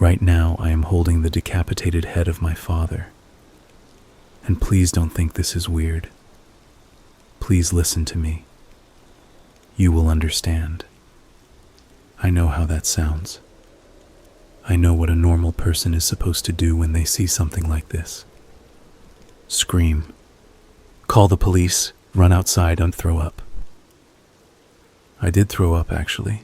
Right now, I am holding the decapitated head of my father. And please don't think this is weird. Please listen to me. You will understand. I know how that sounds. I know what a normal person is supposed to do when they see something like this. Scream. Call the police. Run outside and throw up. I did throw up, actually.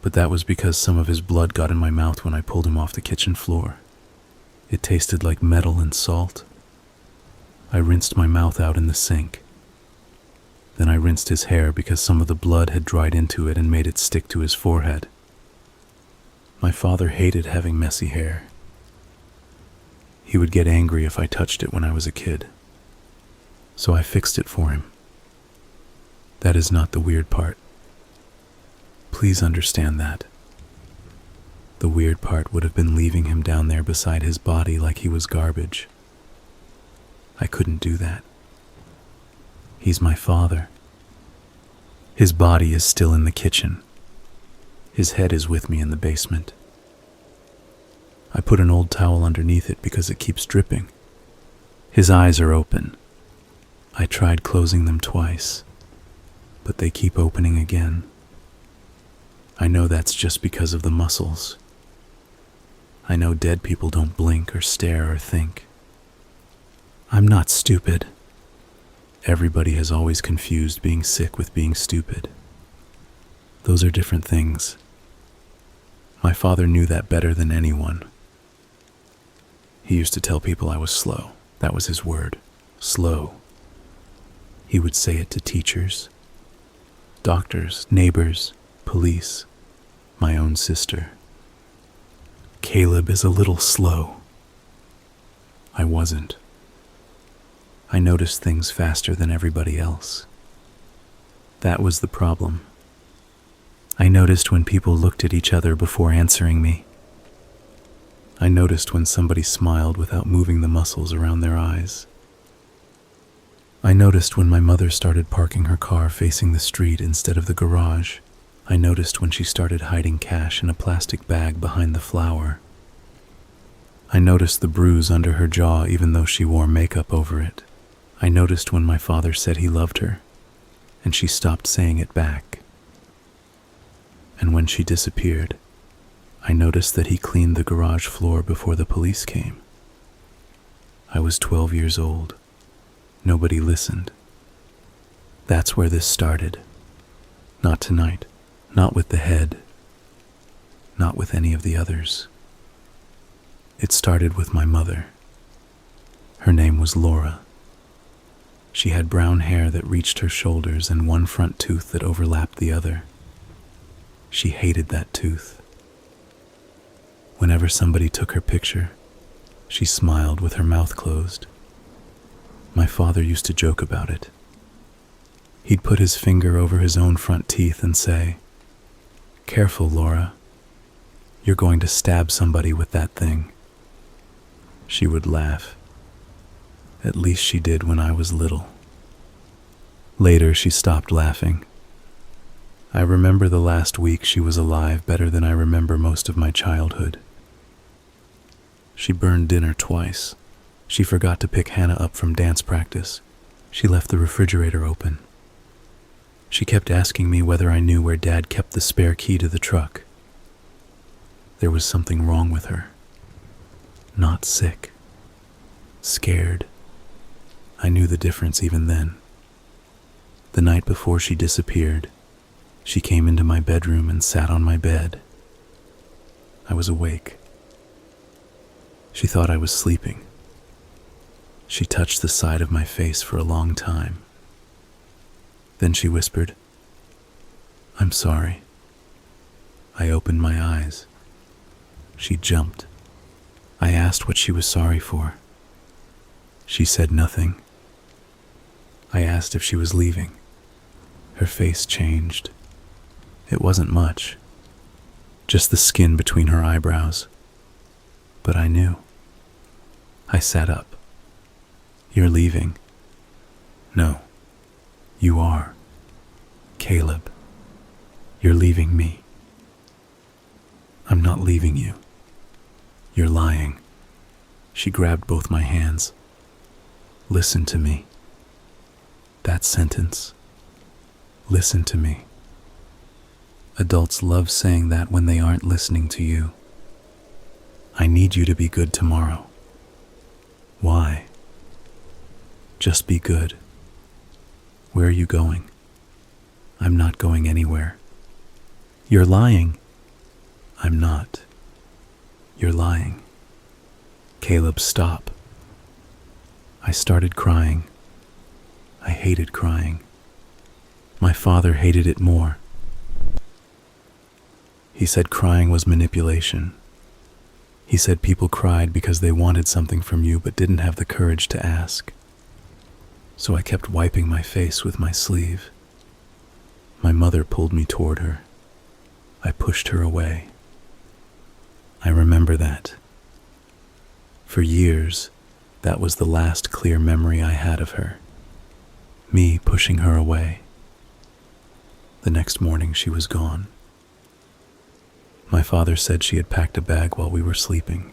But that was because some of his blood got in my mouth when I pulled him off the kitchen floor. It tasted like metal and salt. I rinsed my mouth out in the sink. Then I rinsed his hair because some of the blood had dried into it and made it stick to his forehead. My father hated having messy hair. He would get angry if I touched it when I was a kid. So I fixed it for him. That is not the weird part. Please understand that. The weird part would have been leaving him down there beside his body like he was garbage. I couldn't do that. He's my father. His body is still in the kitchen. His head is with me in the basement. I put an old towel underneath it because it keeps dripping. His eyes are open. I tried closing them twice, but they keep opening again. I know that's just because of the muscles. I know dead people don't blink or stare or think. I'm not stupid. Everybody has always confused being sick with being stupid. Those are different things. My father knew that better than anyone. He used to tell people I was slow. That was his word. Slow. He would say it to teachers, doctors, neighbors, police, my own sister. Caleb is a little slow. I wasn't. I noticed things faster than everybody else. That was the problem. I noticed when people looked at each other before answering me. I noticed when somebody smiled without moving the muscles around their eyes. I noticed when my mother started parking her car facing the street instead of the garage. I noticed when she started hiding cash in a plastic bag behind the flour. I noticed the bruise under her jaw even though she wore makeup over it. I noticed when my father said he loved her, and she stopped saying it back. And when she disappeared, I noticed that he cleaned the garage floor before the police came. I was 12 years old. Nobody listened. That's where this started. Not tonight. Not with the head. Not with any of the others. It started with my mother. Her name was Laura. She had brown hair that reached her shoulders and one front tooth that overlapped the other. She hated that tooth. Whenever somebody took her picture, she smiled with her mouth closed. My father used to joke about it. He'd put his finger over his own front teeth and say, "Careful, Laura. You're going to stab somebody with that thing." She would laugh. At least she did when I was little. Later, she stopped laughing. I remember the last week she was alive better than I remember most of my childhood. She burned dinner twice. She forgot to pick Hannah up from dance practice. She left the refrigerator open. She kept asking me whether I knew where Dad kept the spare key to the truck. There was something wrong with her. Not sick. Scared. I knew the difference even then. The night before she disappeared, she came into my bedroom and sat on my bed. I was awake. She thought I was sleeping. She touched the side of my face for a long time. Then she whispered, "I'm sorry." I opened my eyes. She jumped. I asked what she was sorry for. She said nothing. I asked if she was leaving. Her face changed. It wasn't much, just the skin between her eyebrows. But I knew. I sat up. "You're leaving." "No, you are. Caleb, you're leaving me." "I'm not leaving you. You're lying. She grabbed both my hands. Listen to me. That sentence. Listen to me. Adults love saying that when they aren't listening to you. I need you to be good tomorrow. Why? Just be good. Where are you going? I'm not going anywhere. You're lying. I'm not. You're lying. Caleb, stop. I started crying. I hated crying. My father hated it more. He said crying was manipulation. He said people cried because they wanted something from you but didn't have the courage to ask. So I kept wiping my face with my sleeve. My mother pulled me toward her. I pushed her away. I remember that. For years, that was the last clear memory I had of her. Me pushing her away. The next morning she was gone. My father said she had packed a bag while we were sleeping.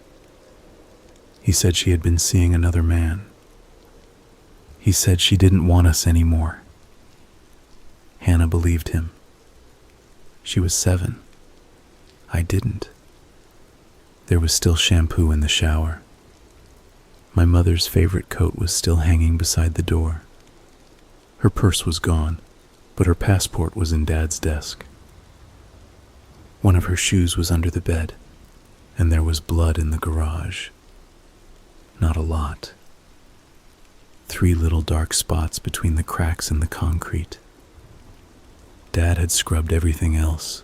He said she had been seeing another man. He said she didn't want us anymore. Hannah believed him. She was 7. I didn't. There was still shampoo in the shower. My mother's favorite coat was still hanging beside the door. Her purse was gone, but her passport was in Dad's desk. One of her shoes was under the bed, and there was blood in the garage. Not a lot. 3 little dark spots between the cracks in the concrete. Dad had scrubbed everything else.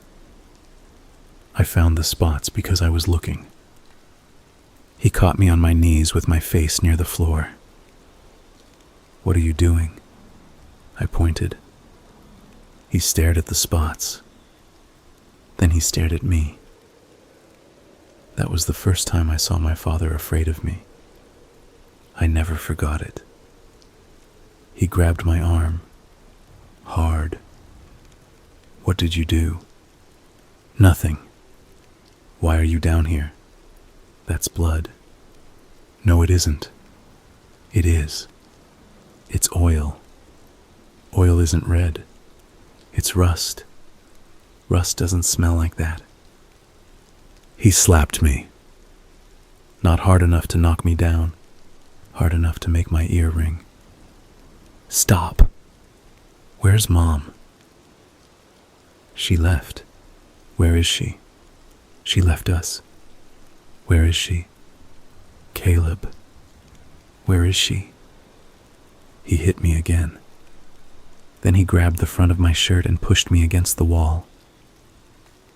I found the spots because I was looking. He caught me on my knees with my face near the floor. "What are you doing?" I pointed. He stared at the spots. Then he stared at me. That was the first time I saw my father afraid of me. I never forgot it. He grabbed my arm. Hard. "What did you do?" "Nothing." "Why are you down here?" "That's blood." "No, it isn't." "It is. It's oil. Oil isn't red. It's rust. Rust doesn't smell like that." He slapped me. Not hard enough to knock me down, hard enough to make my ear ring. "Stop. Where's Mom?" "She left." "Where is she?" "She left us." "Where is she?" "Caleb. Where is she?" He hit me again. Then he grabbed the front of my shirt and pushed me against the wall.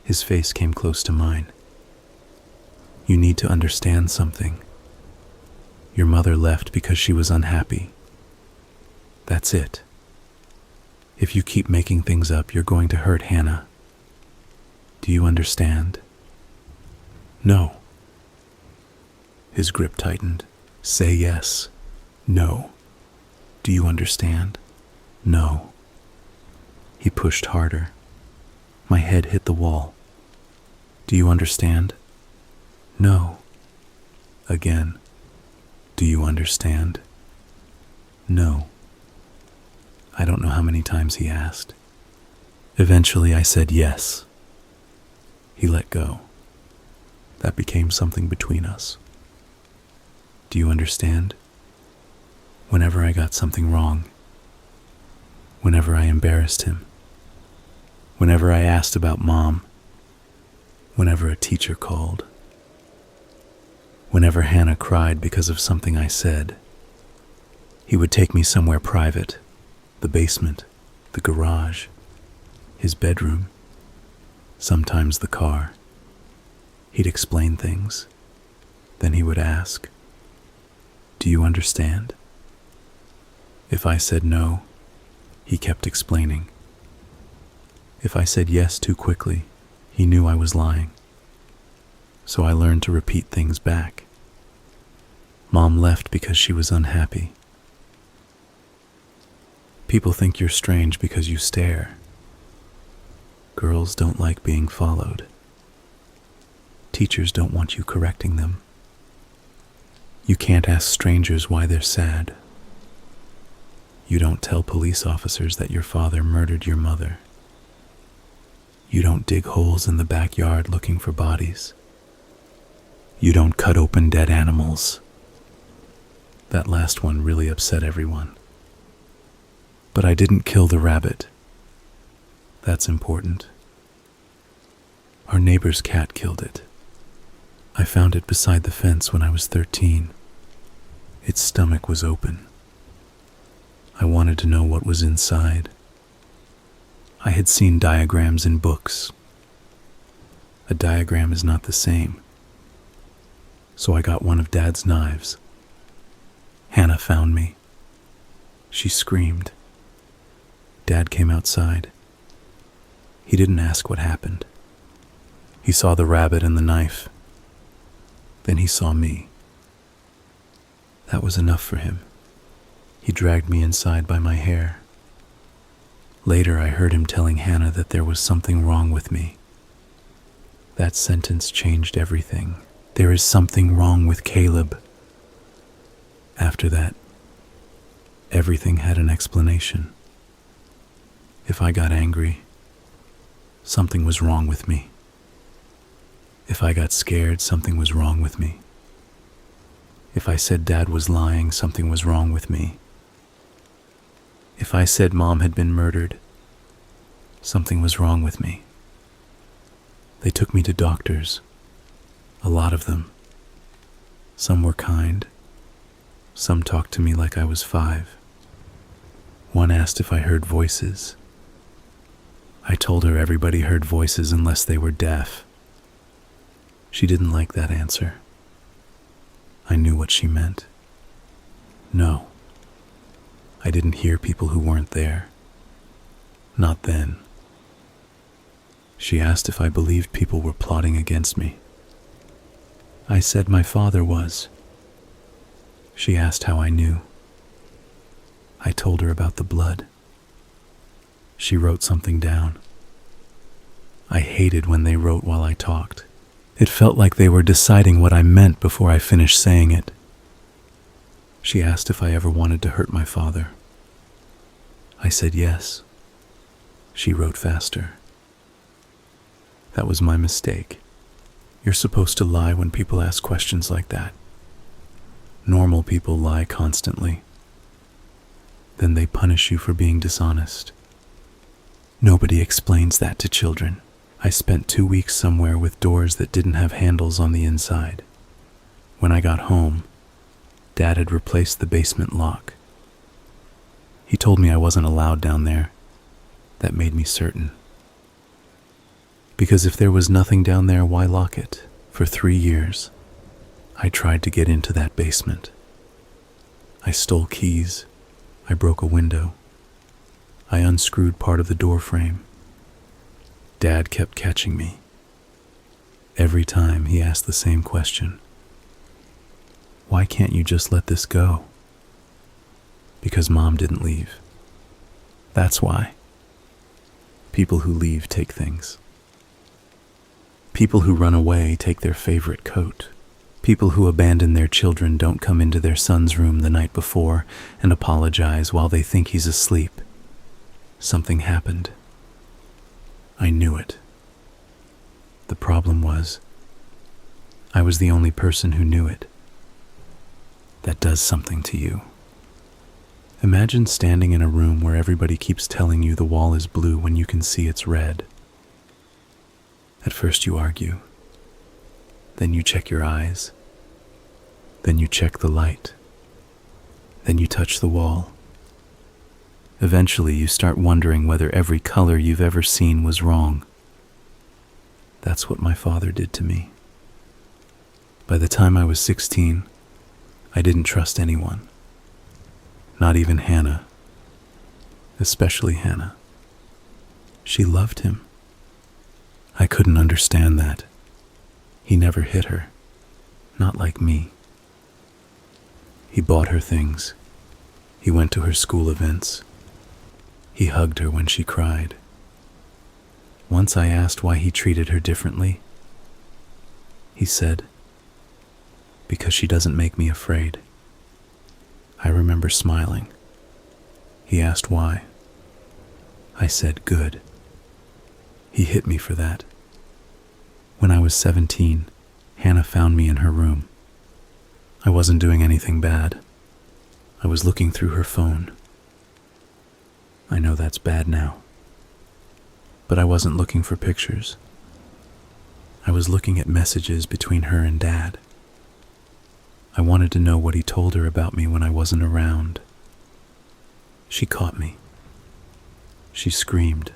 His face came close to mine. "You need to understand something. Your mother left because she was unhappy. That's it. If you keep making things up, you're going to hurt Hannah. Do you understand?" "No." His grip tightened. "Say yes." "No." "Do you understand?" "No." He pushed harder. My head hit the wall. "Do you understand?" "No." Again. "Do you understand?" "No." I don't know how many times he asked. Eventually I said yes. He let go. That became something between us. Do you understand? Whenever I got something wrong, whenever I embarrassed him, whenever I asked about Mom, whenever a teacher called, whenever Hannah cried because of something I said, he would take me somewhere private, the basement, the garage, his bedroom, sometimes the car. He'd explain things. Then he would ask, "Do you understand?" If I said no, he kept explaining. If I said yes too quickly, he knew I was lying. So I learned to repeat things back. Mom left because she was unhappy. People think you're strange because you stare. Girls don't like being followed. Teachers don't want you correcting them. You can't ask strangers why they're sad. You don't tell police officers that your father murdered your mother. You don't dig holes in the backyard looking for bodies. You don't cut open dead animals. That last one really upset everyone. But I didn't kill the rabbit. That's important. Our neighbor's cat killed it. I found it beside the fence when I was 13. Its stomach was open. I wanted to know what was inside. I had seen diagrams in books. A diagram is not the same. So I got one of Dad's knives. Hannah found me. She screamed. Dad came outside. He didn't ask what happened. He saw the rabbit and the knife. Then he saw me. That was enough for him. He dragged me inside by my hair. Later, I heard him telling Hannah that there was something wrong with me. That sentence changed everything. There is something wrong with Caleb. After that, everything had an explanation. If I got angry, something was wrong with me. If I got scared, something was wrong with me. If I said Dad was lying, something was wrong with me. If I said Mom had been murdered, something was wrong with me. They took me to doctors, a lot of them. Some were kind. Some talked to me like I was 5. One asked if I heard voices. I told her everybody heard voices unless they were deaf. She didn't like that answer. I knew what she meant. No, I didn't hear people who weren't there. Not then. She asked if I believed people were plotting against me. I said my father was. She asked how I knew. I told her about the blood. She wrote something down. I hated when they wrote while I talked. It felt like they were deciding what I meant before I finished saying it. She asked if I ever wanted to hurt my father. I said yes. She wrote faster. That was my mistake. You're supposed to lie when people ask questions like that. Normal people lie constantly. Then they punish you for being dishonest. Nobody explains that to children. I spent 2 weeks somewhere with doors that didn't have handles on the inside. When I got home, Dad had replaced the basement lock. He told me I wasn't allowed down there. That made me certain. Because if there was nothing down there, why lock it? For 3 years, I tried to get into that basement. I stole keys. I broke a window. I unscrewed part of the door frame. Dad kept catching me. Every time he asked the same question. Why can't you just let this go? Because Mom didn't leave. That's why. People who leave take things. People who run away take their favorite coat. People who abandon their children don't come into their son's room the night before and apologize while they think he's asleep. Something happened. I knew it. The problem was, I was the only person who knew it. That does something to you. Imagine standing in a room where everybody keeps telling you the wall is blue when you can see it's red. At first you argue. Then you check your eyes. Then you check the light. Then you touch the wall. Eventually, you start wondering whether every color you've ever seen was wrong. That's what my father did to me. By the time I was 16, I didn't trust anyone. Not even Hannah. Especially Hannah. She loved him. I couldn't understand that. He never hit her. Not like me. He bought her things. He went to her school events. He hugged her when she cried. Once I asked why he treated her differently. He said, because she doesn't make me afraid. I remember smiling. He asked why. I said, good. He hit me for that. When I was 17, Hannah found me in her room. I wasn't doing anything bad. I was looking through her phone. I know that's bad now. But I wasn't looking for pictures. I was looking at messages between her and Dad. I wanted to know what he told her about me when I wasn't around. She caught me. She screamed.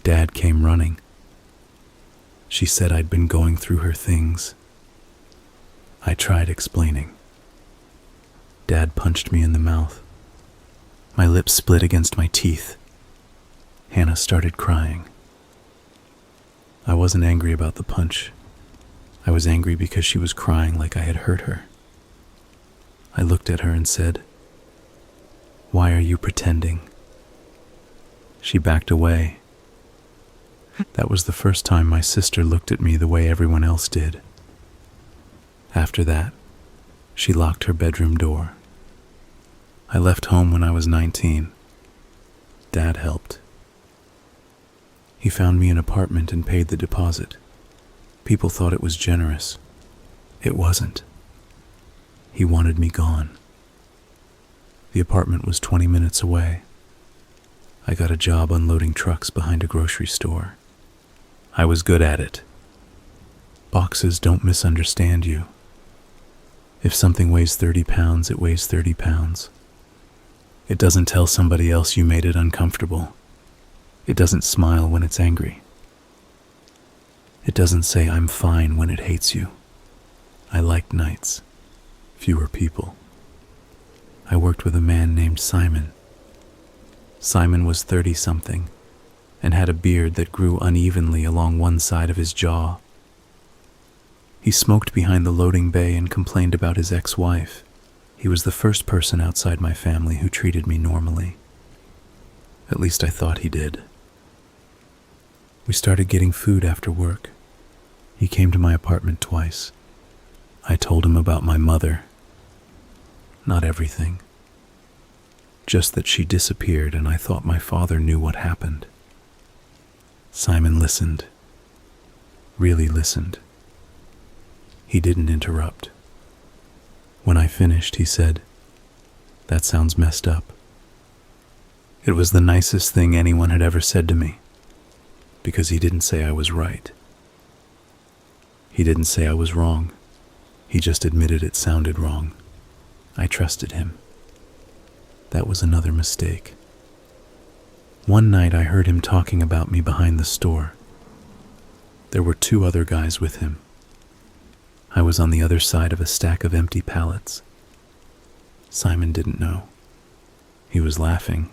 Dad came running. She said I'd been going through her things. I tried explaining. Dad punched me in the mouth. My lips split against my teeth. Hannah started crying. I wasn't angry about the punch. I was angry because she was crying like I had hurt her. I looked at her and said, "Why are you pretending?" She backed away. That was the first time my sister looked at me the way everyone else did. After that, she locked her bedroom door. I left home when I was 19. Dad helped. He found me an apartment and paid the deposit. People thought it was generous. It wasn't. He wanted me gone. The apartment was 20 minutes away. I got a job unloading trucks behind a grocery store. I was good at it. Boxes don't misunderstand you. If something weighs 30 pounds, it weighs 30 pounds. It doesn't tell somebody else you made it uncomfortable. It doesn't smile when it's angry. It doesn't say I'm fine when it hates you. I liked nights. Fewer people. I worked with a man named Simon. Simon was 30-something and had a beard that grew unevenly along one side of his jaw. He smoked behind the loading bay and complained about his ex-wife. He was the first person outside my family who treated me normally. At least I thought he did. We started getting food after work. He came to my apartment twice. I told him about my mother. Not everything. Just that she disappeared and I thought my father knew what happened. Simon listened. Really listened. He didn't interrupt. When I finished, he said, "That sounds messed up." It was the nicest thing anyone had ever said to me, because he didn't say I was right. He didn't say I was wrong. He just admitted it sounded wrong. I trusted him. That was another mistake. One night I heard him talking about me behind the store. There were 2 other guys with him. I was on the other side of a stack of empty pallets. Simon didn't know. He was laughing.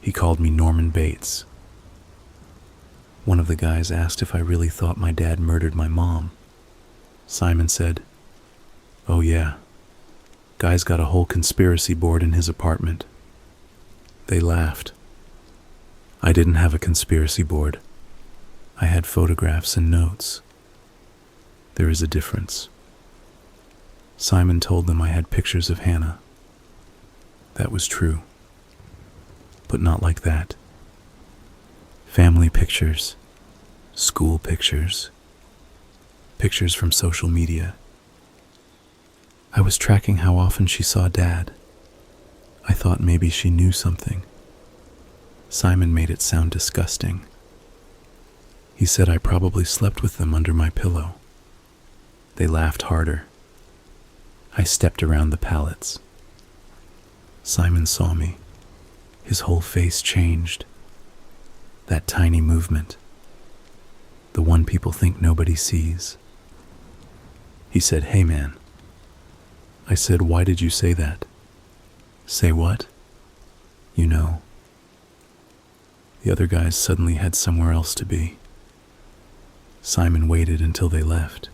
He called me Norman Bates. One of the guys asked if I really thought my dad murdered my mom. Simon said, "Oh yeah. Guy's got a whole conspiracy board in his apartment." They laughed. I didn't have a conspiracy board. I had photographs and notes. There is a difference. Simon told them I had pictures of Hannah. That was true. But not like that. Family pictures, school pictures, pictures from social media. I was tracking how often she saw Dad. I thought maybe she knew something. Simon made it sound disgusting. He said I probably slept with them under my pillow. They laughed harder. I stepped around the pallets. Simon saw me. His whole face changed. That tiny movement. The one people think nobody sees. He said, "Hey man." I said, "Why did you say that?" "Say what?" "You know." The other guys suddenly had somewhere else to be. Simon waited until they left.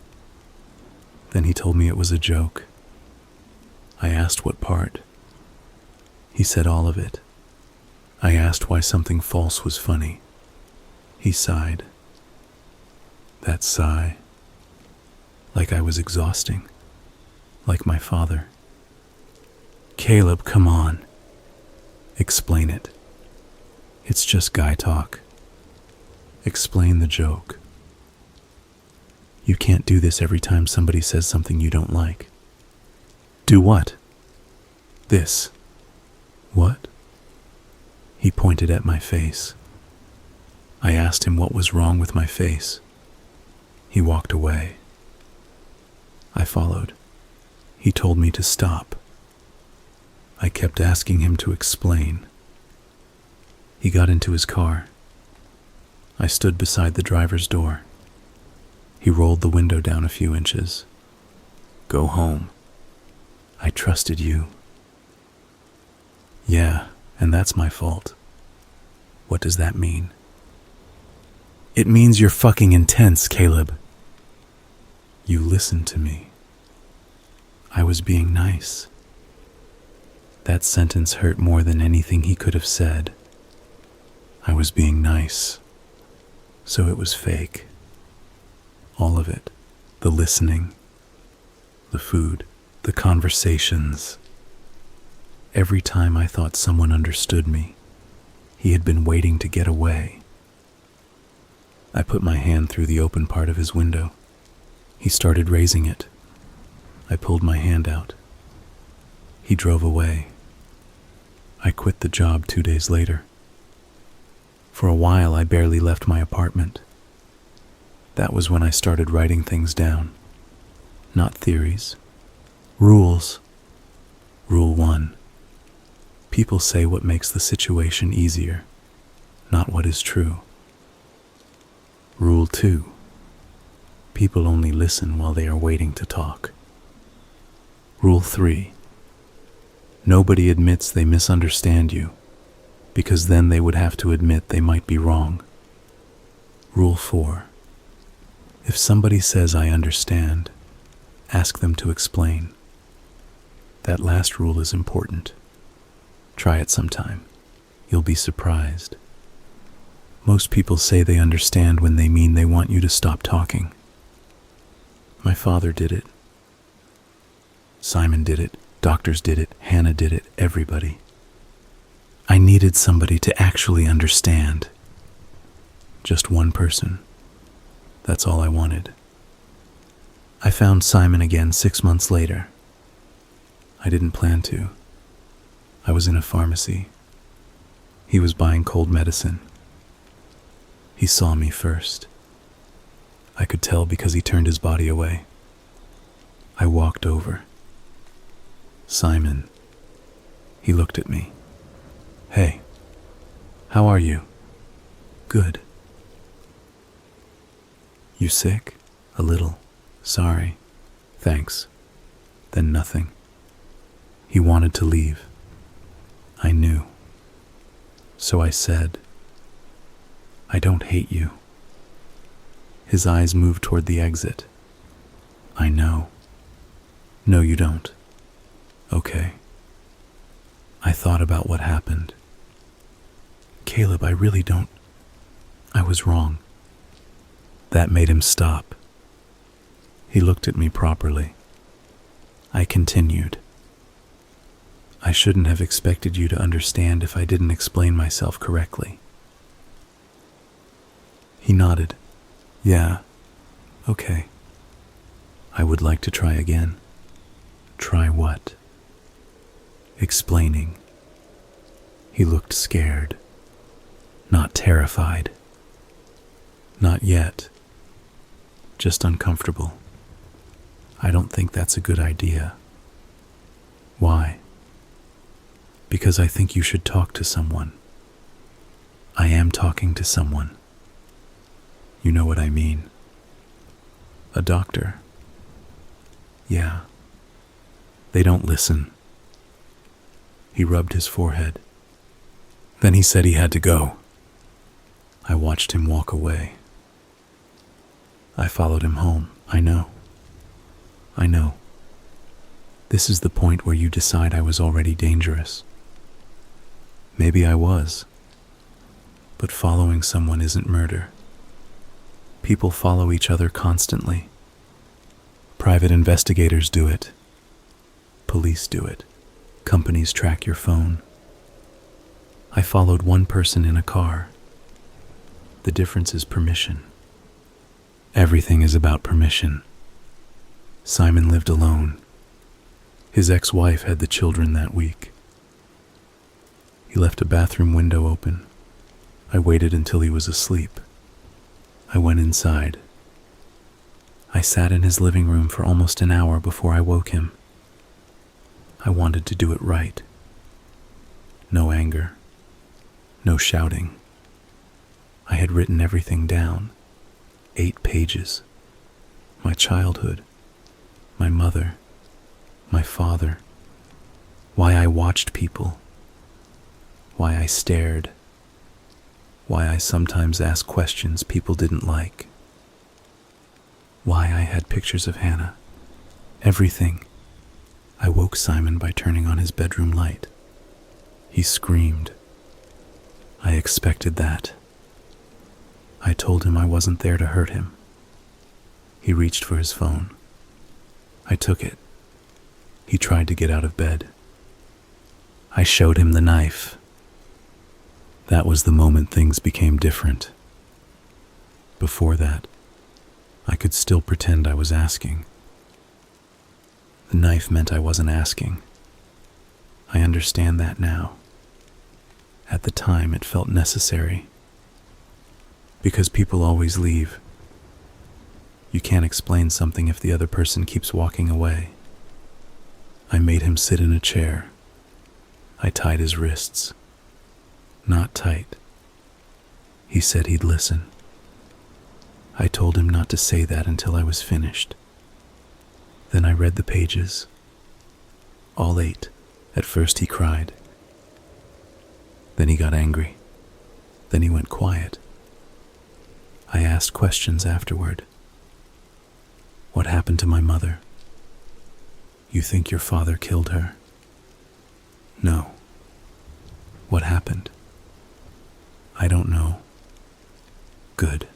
Then he told me it was a joke. I asked what part. He said all of it. I asked why something false was funny. He sighed. That sigh. like I was exhausting, like my father. Caleb, come on. Explain it. It's just guy talk. Explain the joke. You can't do this every time somebody says something you don't like. Do what? This. What? He pointed at my face. I asked him what was wrong with my face. He walked away. I followed. He told me to stop. I kept asking him to explain. He got into his car. I stood beside the driver's door. He rolled the window down a few inches. Go home. I trusted you. Yeah, and that's my fault. What does that mean? It means you're fucking intense, Caleb. You listened to me. I was being nice. That sentence hurt more than anything he could have said. I was being nice. So it was fake. All of it. The listening, the food, the conversations. Every time I thought someone understood me, he had been waiting to get away. I put my hand through the open part of his window. He started raising it. I pulled my hand out. He drove away. I quit the job 2 days later. For a while, I barely left my apartment. That was when I started writing things down. Not theories. Rules. Rule 1. People say what makes the situation easier, not what is true. Rule 2. People only listen while they are waiting to talk. Rule 3. Nobody admits they misunderstand you, because then they would have to admit they might be wrong. Rule 4. If somebody says I understand, ask them to explain. That last rule is important. Try it sometime. You'll be surprised. Most people say they understand when they mean they want you to stop talking. My father did it. Simon did it. Doctors did it. Hannah did it. Everybody. I needed somebody to actually understand. Just one person. That's all I wanted. I found Simon again 6 months later. I didn't plan to. I was in a pharmacy. He was buying cold medicine. He saw me first. I could tell because he turned his body away. I walked over. Simon. He looked at me. Hey, how are you? Good. You sick? A little. Sorry. Thanks. Then nothing. He wanted to leave. I knew. So I said, I don't hate you. His eyes moved toward the exit. I know. No, you don't. Okay. I thought about what happened. Caleb, I really don't. I was wrong. That made him stop. He looked at me properly. I continued. I shouldn't have expected you to understand if I didn't explain myself correctly. He nodded. Yeah, okay. I would like to try again. Try what? Explaining. He looked scared. Not terrified. Not yet. Just uncomfortable. I don't think that's a good idea. Why? Because I think you should talk to someone. I am talking to someone. You know what I mean. A doctor. Yeah. They don't listen. He rubbed his forehead. Then he said he had to go. I watched him walk away. I followed him home. I know. This is the point where you decide I was already dangerous. Maybe I was. But following someone isn't murder. People follow each other constantly. Private investigators do it. Police do it. Companies track your phone. I followed one person in a car. The difference is permission. Everything is about permission. Simon lived alone. His ex-wife had the children that week. He left a bathroom window open. I waited until he was asleep. I went inside. I sat in his living room for almost an hour before I woke him. I wanted to do it right. No anger. No shouting. I had written everything down. 8 pages. My childhood. My mother. My father. Why I watched people. Why I stared. Why I sometimes asked questions people didn't like. Why I had pictures of Hannah. Everything. I woke Simon by turning on his bedroom light. He screamed. I expected that. I told him I wasn't there to hurt him. He reached for his phone. I took it. He tried to get out of bed. I showed him the knife. That was the moment things became different. Before that, I could still pretend I was asking. The knife meant I wasn't asking. I understand that now. At the time, it felt necessary. Because people always leave. You can't explain something if the other person keeps walking away. I made him sit in a chair. I tied his wrists. Not tight. He said he'd listen. I told him not to say that until I was finished. Then I read the pages. All 8. At first he cried. Then he got angry. Then he went quiet. I asked questions afterward. What happened to my mother? You think your father killed her? No. What happened? I don't know. Good.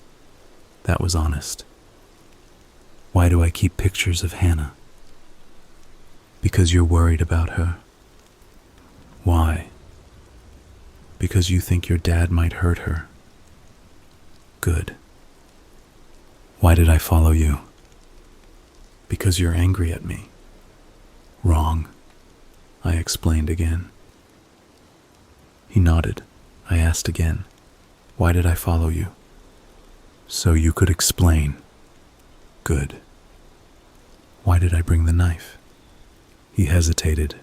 That was honest. Why do I keep pictures of Hannah? Because you're worried about her. Why? Because you think your dad might hurt her. Good. Why did I follow you? Because you're angry at me. Wrong. I explained again. He nodded. I asked again. Why did I follow you? So you could explain. Good. Why did I bring the knife? He hesitated.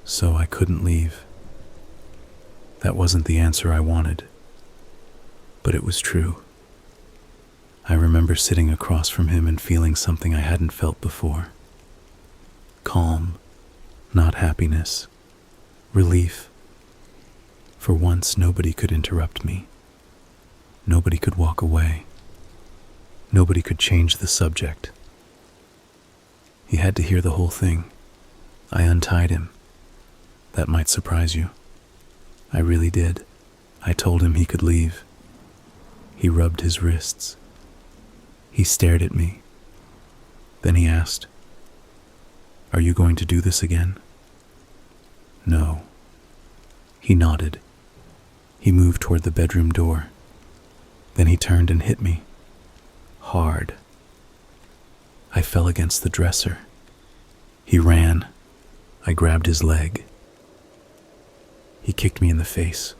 So I couldn't leave. That wasn't the answer I wanted. But it was true. I remember sitting across from him and feeling something I hadn't felt before. Calm, not happiness. Relief. For once, nobody could interrupt me. Nobody could walk away. Nobody could change the subject. He had to hear the whole thing. I untied him. That might surprise you. I really did. I told him he could leave. He rubbed his wrists. He stared at me. Then he asked, "Are you going to do this again?" No. He nodded. He moved toward the bedroom door. Then he turned and hit me. Hard. I fell against the dresser. He ran. I grabbed his leg. He kicked me in the face.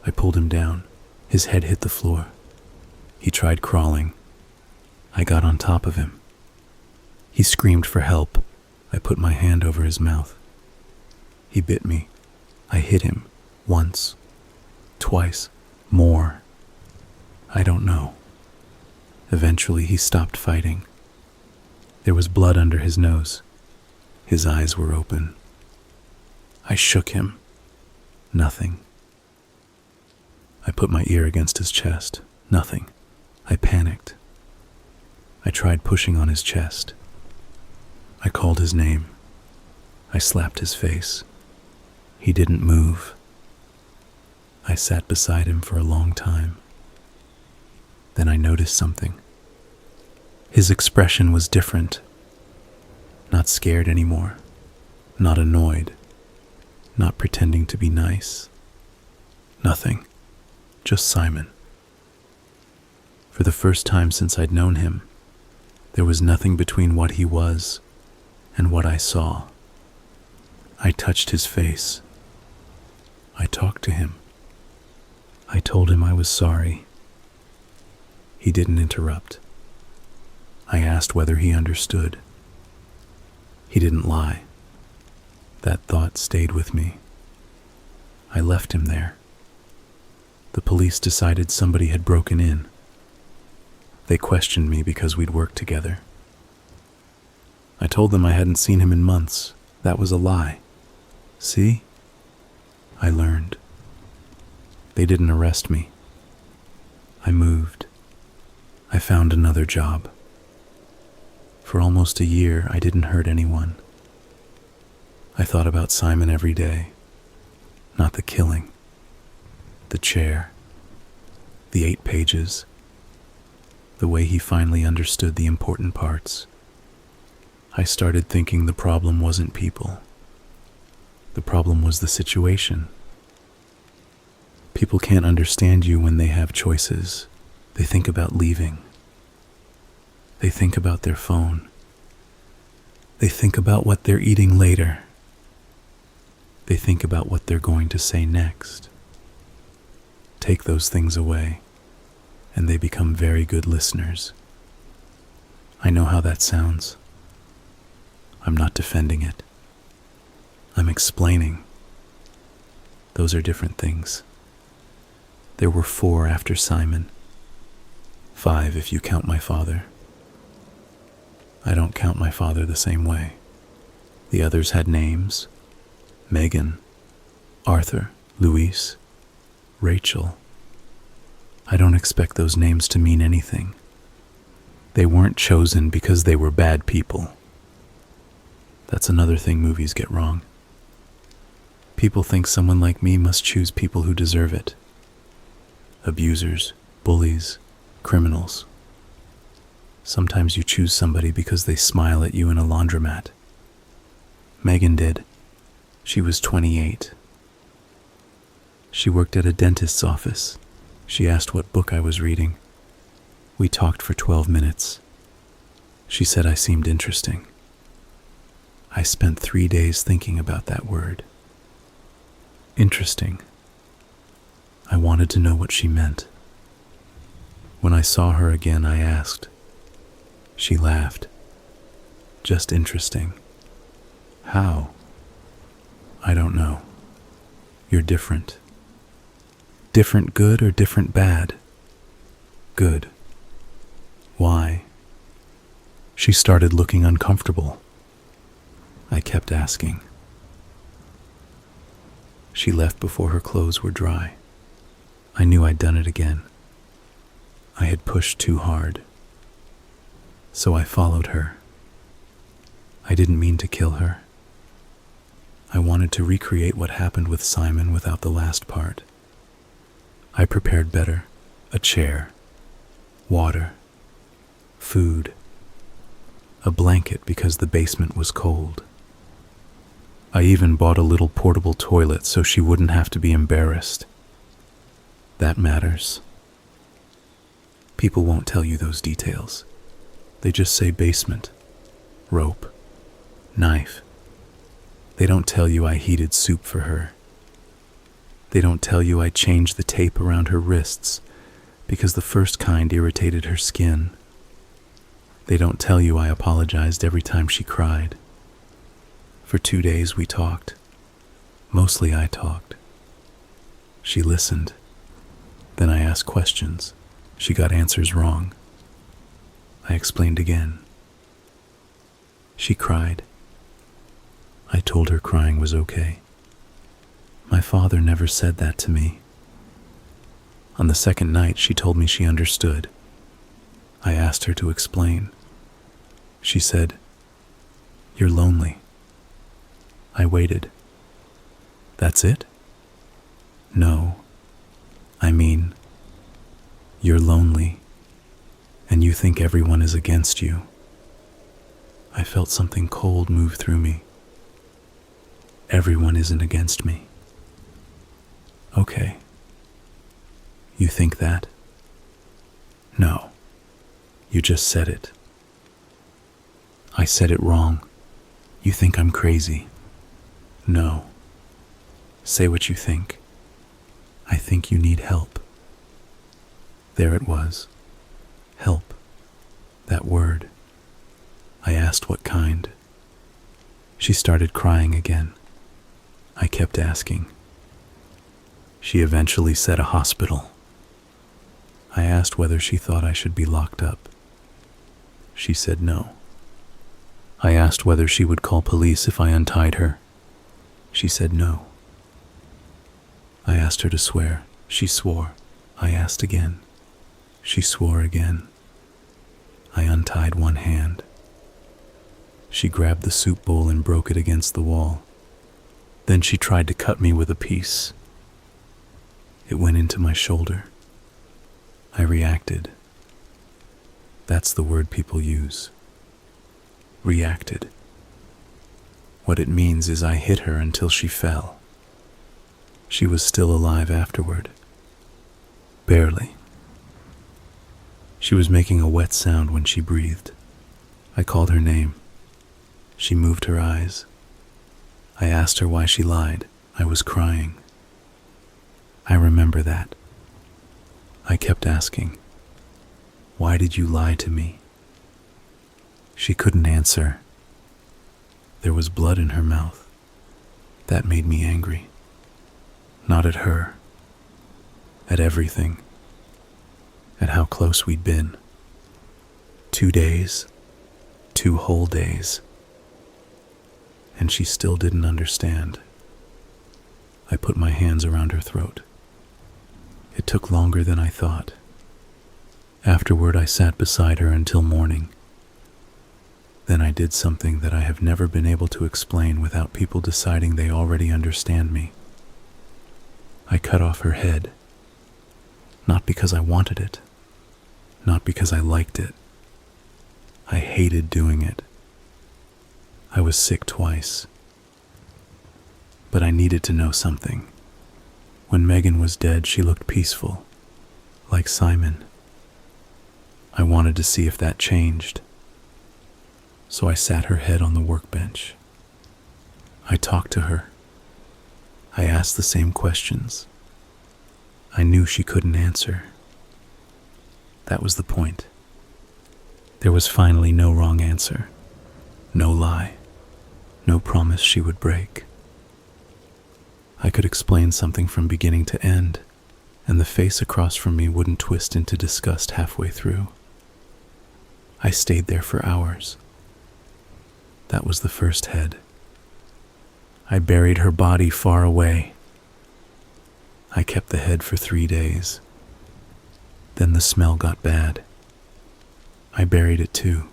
I pulled him down. His head hit the floor. He tried crawling. I got on top of him. He screamed for help. I put my hand over his mouth. He bit me. I hit him. Once. Twice. More. I don't know. Eventually he stopped fighting. There was blood under his nose. His eyes were open. I shook him. Nothing. I put my ear against his chest. Nothing. I panicked. I tried pushing on his chest. I called his name. I slapped his face. He didn't move. I sat beside him for a long time. Then I noticed something. His expression was different. Not scared anymore. Not annoyed. Not pretending to be nice. Nothing. Just Simon. For the first time since I'd known him, there was nothing between what he was and what I saw. I touched his face. I talked to him. I told him I was sorry. He didn't interrupt. I asked whether he understood. He didn't lie. That thought stayed with me. I left him there. The police decided somebody had broken in. They questioned me because we'd worked together. I told them I hadn't seen him in months. That was a lie. See? I learned. They didn't arrest me. I moved. I found another job. For almost a year, I didn't hurt anyone. I thought about Simon every day. Not the killing. The chair. The 8 pages. The way he finally understood the important parts. I started thinking the problem wasn't people. The problem was the situation. People can't understand you when they have choices. They think about leaving. They think about their phone. They think about what they're eating later. They think about what they're going to say next. Take those things away, and they become very good listeners. I know how that sounds. I'm not defending it. I'm explaining. Those are different things. There were 4 after Simon. 5 if you count my father. I don't count my father the same way. The others had names. Megan, Arthur, Luis, Rachel. I don't expect those names to mean anything. They weren't chosen because they were bad people. That's another thing movies get wrong. People think someone like me must choose people who deserve it. Abusers, bullies, criminals. Sometimes you choose somebody because they smile at you in a laundromat. Megan did. She was 28. She worked at a dentist's office. She asked what book I was reading. We talked for 12 minutes. She said I seemed interesting. I spent 3 days thinking about that word. Interesting. I wanted to know what she meant. When I saw her again, I asked. She laughed. Just interesting. How? I don't know. You're different. Different good or different bad? Good. Why? She started looking uncomfortable. I kept asking. She left before her clothes were dry. I knew I'd done it again. I had pushed too hard. So I followed her. I didn't mean to kill her. I wanted to recreate what happened with Simon without the last part. I prepared better. A chair, water, food, a blanket because the basement was cold. I even bought a little portable toilet so she wouldn't have to be embarrassed. That matters. People won't tell you those details. They just say basement, rope, knife. They don't tell you I heated soup for her. They don't tell you I changed the tape around her wrists because the first kind irritated her skin. They don't tell you I apologized every time she cried. For 2 days we talked. Mostly I talked. She listened. Then I asked questions. She got answers wrong. I explained again. She cried. I told her crying was okay. My father never said that to me. On the second night, she told me she understood. I asked her to explain. She said, "You're lonely." I waited. That's it? No. I mean, you're lonely, and you think everyone is against you. I felt something cold move through me. Everyone isn't against me. Okay. You think that? No. You just said it. I said it wrong. You think I'm crazy. No. Say what you think. I think you need help. There it was. Help. That word. I asked what kind. She started crying again. I kept asking. She eventually said a hospital. I asked whether she thought I should be locked up. She said no. I asked whether she would call police if I untied her. She said no. I asked her to swear. She swore. I asked again. She swore again. I untied one hand. She grabbed the soup bowl and broke it against the wall. Then she tried to cut me with a piece. It went into my shoulder. I reacted. That's the word people use. Reacted. What it means is I hit her until she fell. She was still alive afterward. Barely. She was making a wet sound when she breathed. I called her name. She moved her eyes. I asked her why she lied. I was crying. I remember that. I kept asking, why did you lie to me? She couldn't answer. There was blood in her mouth. That made me angry. Not at her. At everything. At how close we'd been. 2 days. 2 whole days. And she still didn't understand. I put my hands around her throat. It took longer than I thought. Afterward, I sat beside her until morning. Then I did something that I have never been able to explain without people deciding they already understand me. I cut off her head. Not because I wanted it. Not because I liked it. I hated doing it. I was sick twice. But I needed to know something. When Megan was dead, she looked peaceful, like Simon. I wanted to see if that changed. So I sat her head on the workbench. I talked to her. I asked the same questions. I knew she couldn't answer. That was the point. There was finally no wrong answer, no lie, no promise she would break. I could explain something from beginning to end, and the face across from me wouldn't twist into disgust halfway through. I stayed there for hours. That was the first head. I buried her body far away. I kept the head for 3 days. Then the smell got bad. I buried it too.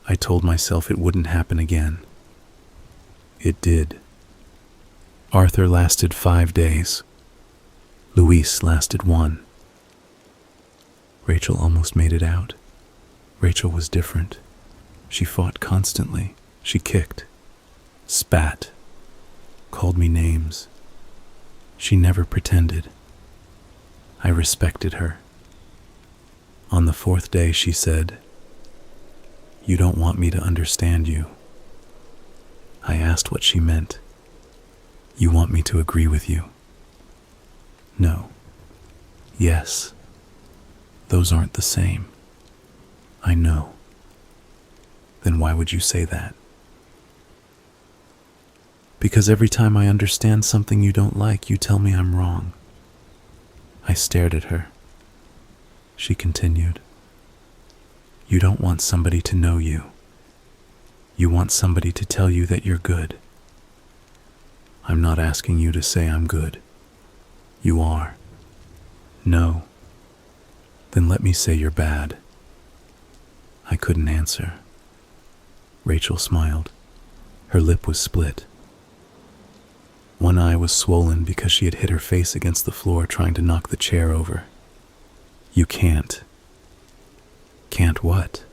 I told myself it wouldn't happen again. It did. Arthur lasted 5 days. Luis lasted 1. Rachel almost made it out. Rachel was different. She fought constantly. She kicked, spat, called me names. She never pretended. I respected her. On the 4th day, she said, "You don't want me to understand you." I asked what she meant. "You want me to agree with you?" No. Yes. Those aren't the same. I know. Then why would you say that? Because every time I understand something you don't like, you tell me I'm wrong. I stared at her. She continued, "You don't want somebody to know you. You want somebody to tell you that you're good. I'm not asking you to say I'm good. You are. No. Then let me say you're bad." I couldn't answer. Rachel smiled. Her lip was split. One eye was swollen because she had hit her face against the floor trying to knock the chair over. "You can't. Can't what?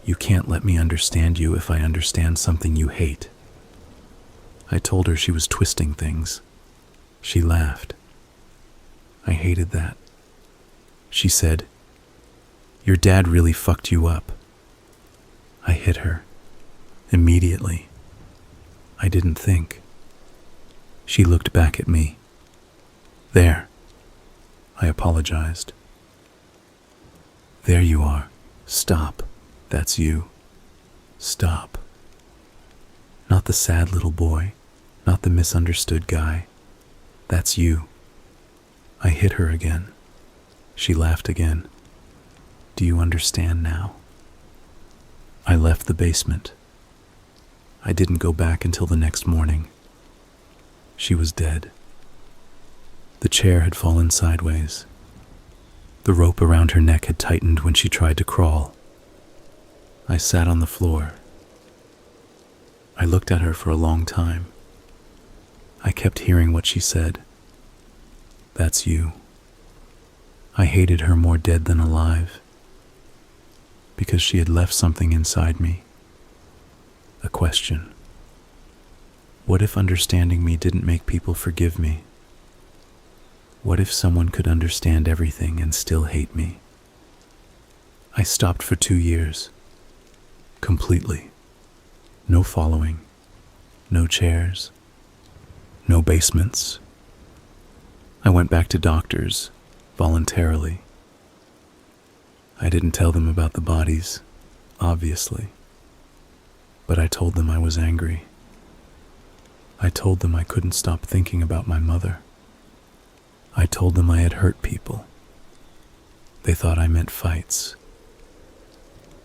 You can't let me understand you if I understand something you hate. I told her she was twisting things. She laughed. I hated that. She said, "Your dad really fucked you up." I hit her. Immediately. I didn't think. She looked back at me. There. I apologized. There you are. Stop. That's you. Stop. Not the sad little boy, not the misunderstood guy. That's you. I hit her again. She laughed again. Do you understand now? I left the basement. I didn't go back until the next morning. She was dead. The chair had fallen sideways. The rope around her neck had tightened when she tried to crawl. I sat on the floor. I looked at her for a long time. I kept hearing what she said. That's you. I hated her more dead than alive, because she had left something inside me. A question. What if understanding me didn't make people forgive me? What if someone could understand everything and still hate me? I stopped for 2 years. Completely. No following. No chairs. No basements. I went back to doctors, voluntarily. I didn't tell them about the bodies, obviously. But I told them I was angry. I told them I couldn't stop thinking about my mother. I told them I had hurt people. They thought I meant fights.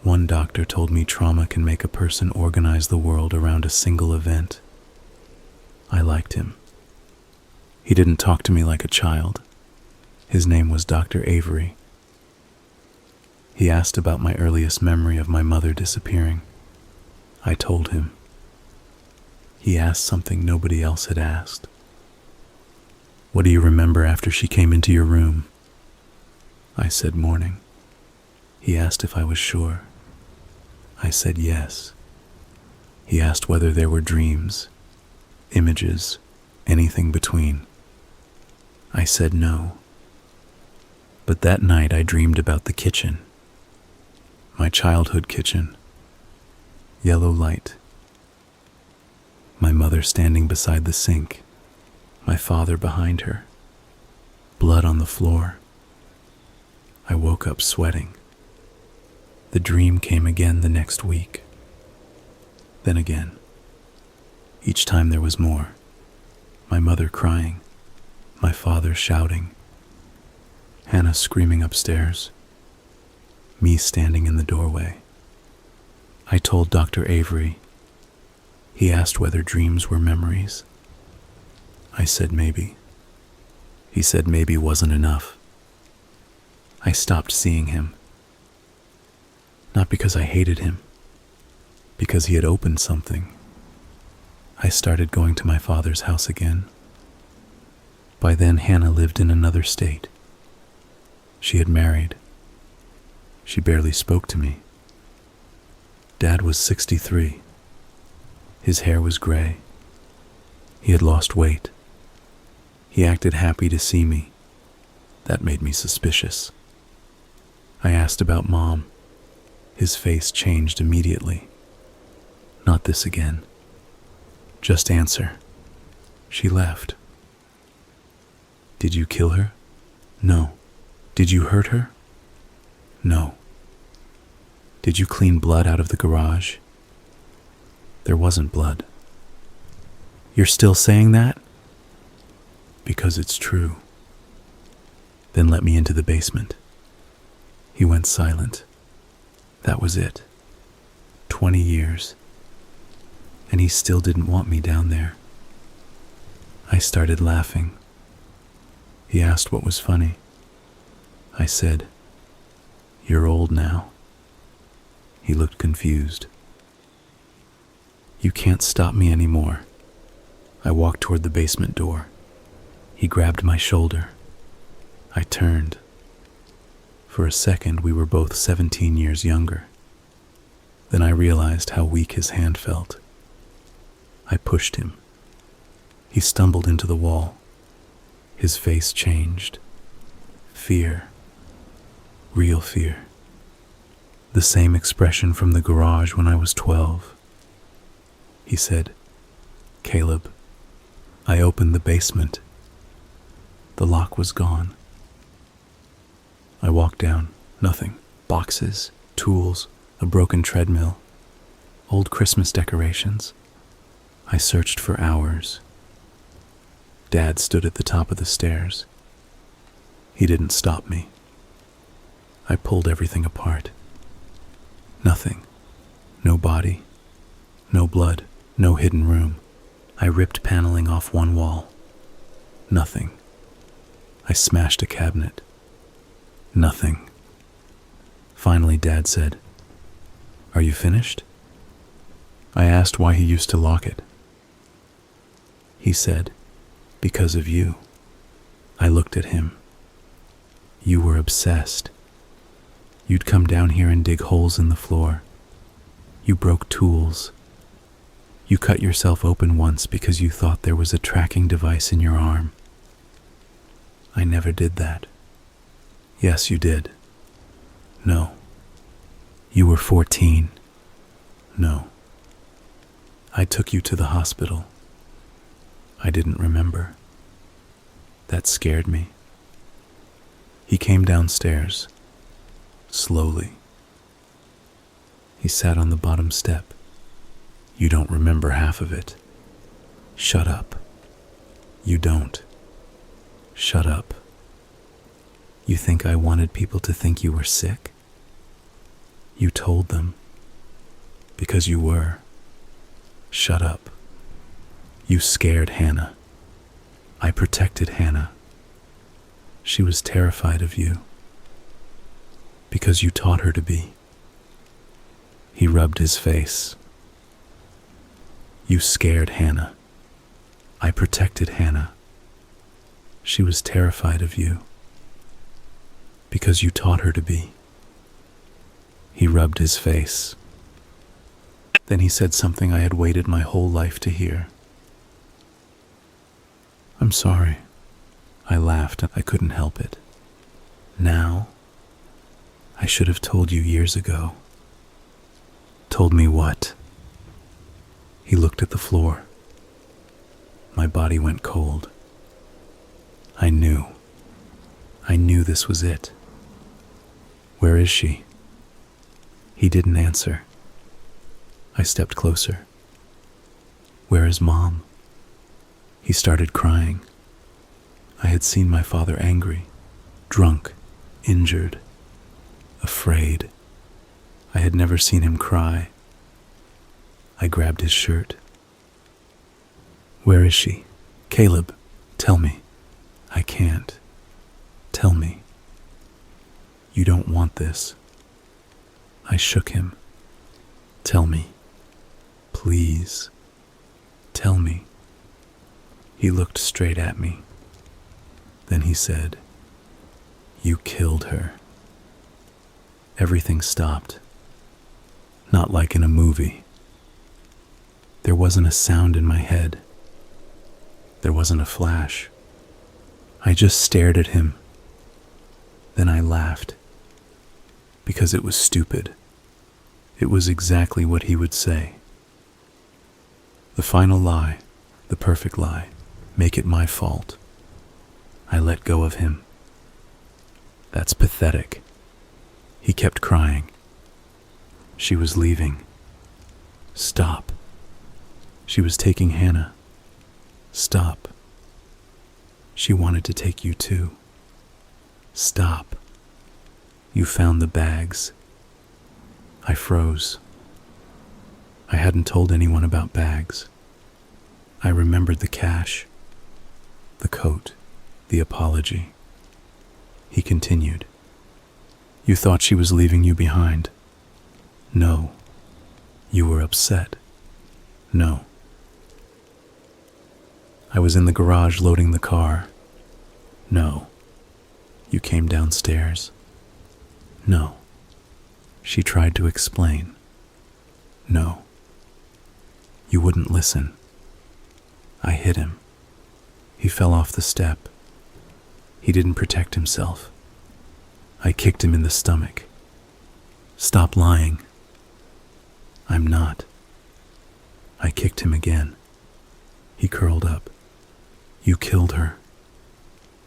One doctor told me trauma can make a person organize the world around a single event. I liked him. He didn't talk to me like a child. His name was Dr. Avery. He asked about my earliest memory of my mother disappearing. I told him. He asked something nobody else had asked. What do you remember after she came into your room? I said morning. He asked if I was sure. I said yes. He asked whether there were dreams, images, anything between. I said no. But that night I dreamed about the kitchen. My childhood kitchen. Yellow light. My mother standing beside the sink. My father behind her. Blood on the floor. I woke up sweating. The dream came again the next week. Then again. Each time there was more. My mother crying. My father shouting. Hannah screaming upstairs. Me standing in the doorway. I told Dr. Avery. He asked whether dreams were memories. I said maybe. He said maybe wasn't enough. I stopped seeing him. Not because I hated him, because he had opened something. I started going to my father's house again. By then, Hannah lived in another state. She had married. She barely spoke to me. Dad was 63. His hair was gray. He had lost weight. He acted happy to see me. That made me suspicious. I asked about Mom. His face changed immediately. Not this again. Just answer. She left. Did you kill her? No. Did you hurt her? No. Did you clean blood out of the garage? There wasn't blood. You're still saying that? Because it's true. Then let me into the basement. He went silent. That was it. 20 years. And he still didn't want me down there. I started laughing. He asked what was funny. I said, "You're old now." He looked confused. You can't stop me anymore. I walked toward the basement door. He grabbed my shoulder. I turned. For a second, we were both 17 years younger. Then I realized how weak his hand felt. I pushed him. He stumbled into the wall. His face changed. Fear. Real fear. The same expression from the garage when I was 12. He said, "Caleb." I opened the basement. The lock was gone. I walked down. Nothing. Boxes, tools, a broken treadmill, old Christmas decorations. I searched for hours. Dad stood at the top of the stairs. He didn't stop me. I pulled everything apart. Nothing. No body. No blood. No hidden room. I ripped paneling off one wall. Nothing. I smashed a cabinet. Nothing. Finally, Dad said, "Are you finished?" I asked why he used to lock it. He said, "Because of you." I looked at him. You were obsessed. You'd come down here and dig holes in the floor. You broke tools. You cut yourself open once because you thought there was a tracking device in your arm. I never did that. Yes, you did. No. You were 14. No. I took you to the hospital. I didn't remember. That scared me. He came downstairs, slowly. He sat on the bottom step. You don't remember half of it. Shut up. You don't. Shut up. You think I wanted people to think you were sick? You told them. Because you were. Shut up. You scared Hannah. I protected Hannah. She was terrified of you. Because you taught her to be. He rubbed his face. You scared Hannah. I protected Hannah. She was terrified of you. Because you taught her to be. He rubbed his face. Then he said something I had waited my whole life to hear. "I'm sorry." I laughed and I couldn't help it. Now? I should have told you years ago. Told me what? He looked at the floor. My body went cold. I knew. I knew this was it. Where is she? He didn't answer. I stepped closer. Where is Mom? He started crying. I had seen my father angry, drunk, injured, afraid. I had never seen him cry. I grabbed his shirt. Where is she? Caleb, tell me. I can't. Tell me. You don't want this. I shook him. Tell me. Please. Tell me. He looked straight at me. Then he said, "You killed her." Everything stopped. Not like in a movie. There wasn't a sound in my head. There wasn't a flash. I just stared at him. Then I laughed. Because it was stupid. It was exactly what he would say. The final lie, the perfect lie, make it my fault. I let go of him. That's pathetic. He kept crying. She was leaving. Stop. She was taking Hannah. Stop. She wanted to take you too. Stop. You found the bags. I froze. I hadn't told anyone about bags. I remembered the cash, the coat, the apology. He continued. You thought she was leaving you behind. No. You were upset. No. I was in the garage loading the car. No. You came downstairs. No. She tried to explain. No. You wouldn't listen. I hit him. He fell off the step. He didn't protect himself. I kicked him in the stomach. Stop lying. I'm not. I kicked him again. He curled up. You killed her.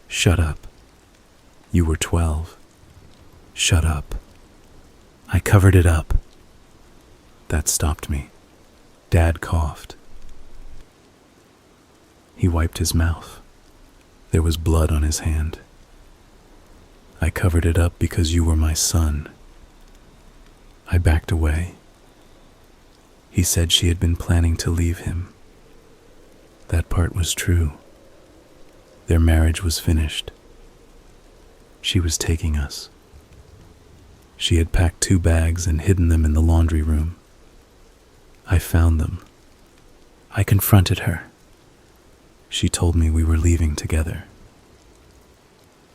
Shut up. You were 12. Shut up. I covered it up. That stopped me. Dad coughed. He wiped his mouth. There was blood on his hand. I covered it up because you were my son. I backed away. He said she had been planning to leave him. That part was true. Their marriage was finished. She was taking us. She had packed 2 bags and hidden them in the laundry room. I found them. I confronted her. She told me we were leaving together.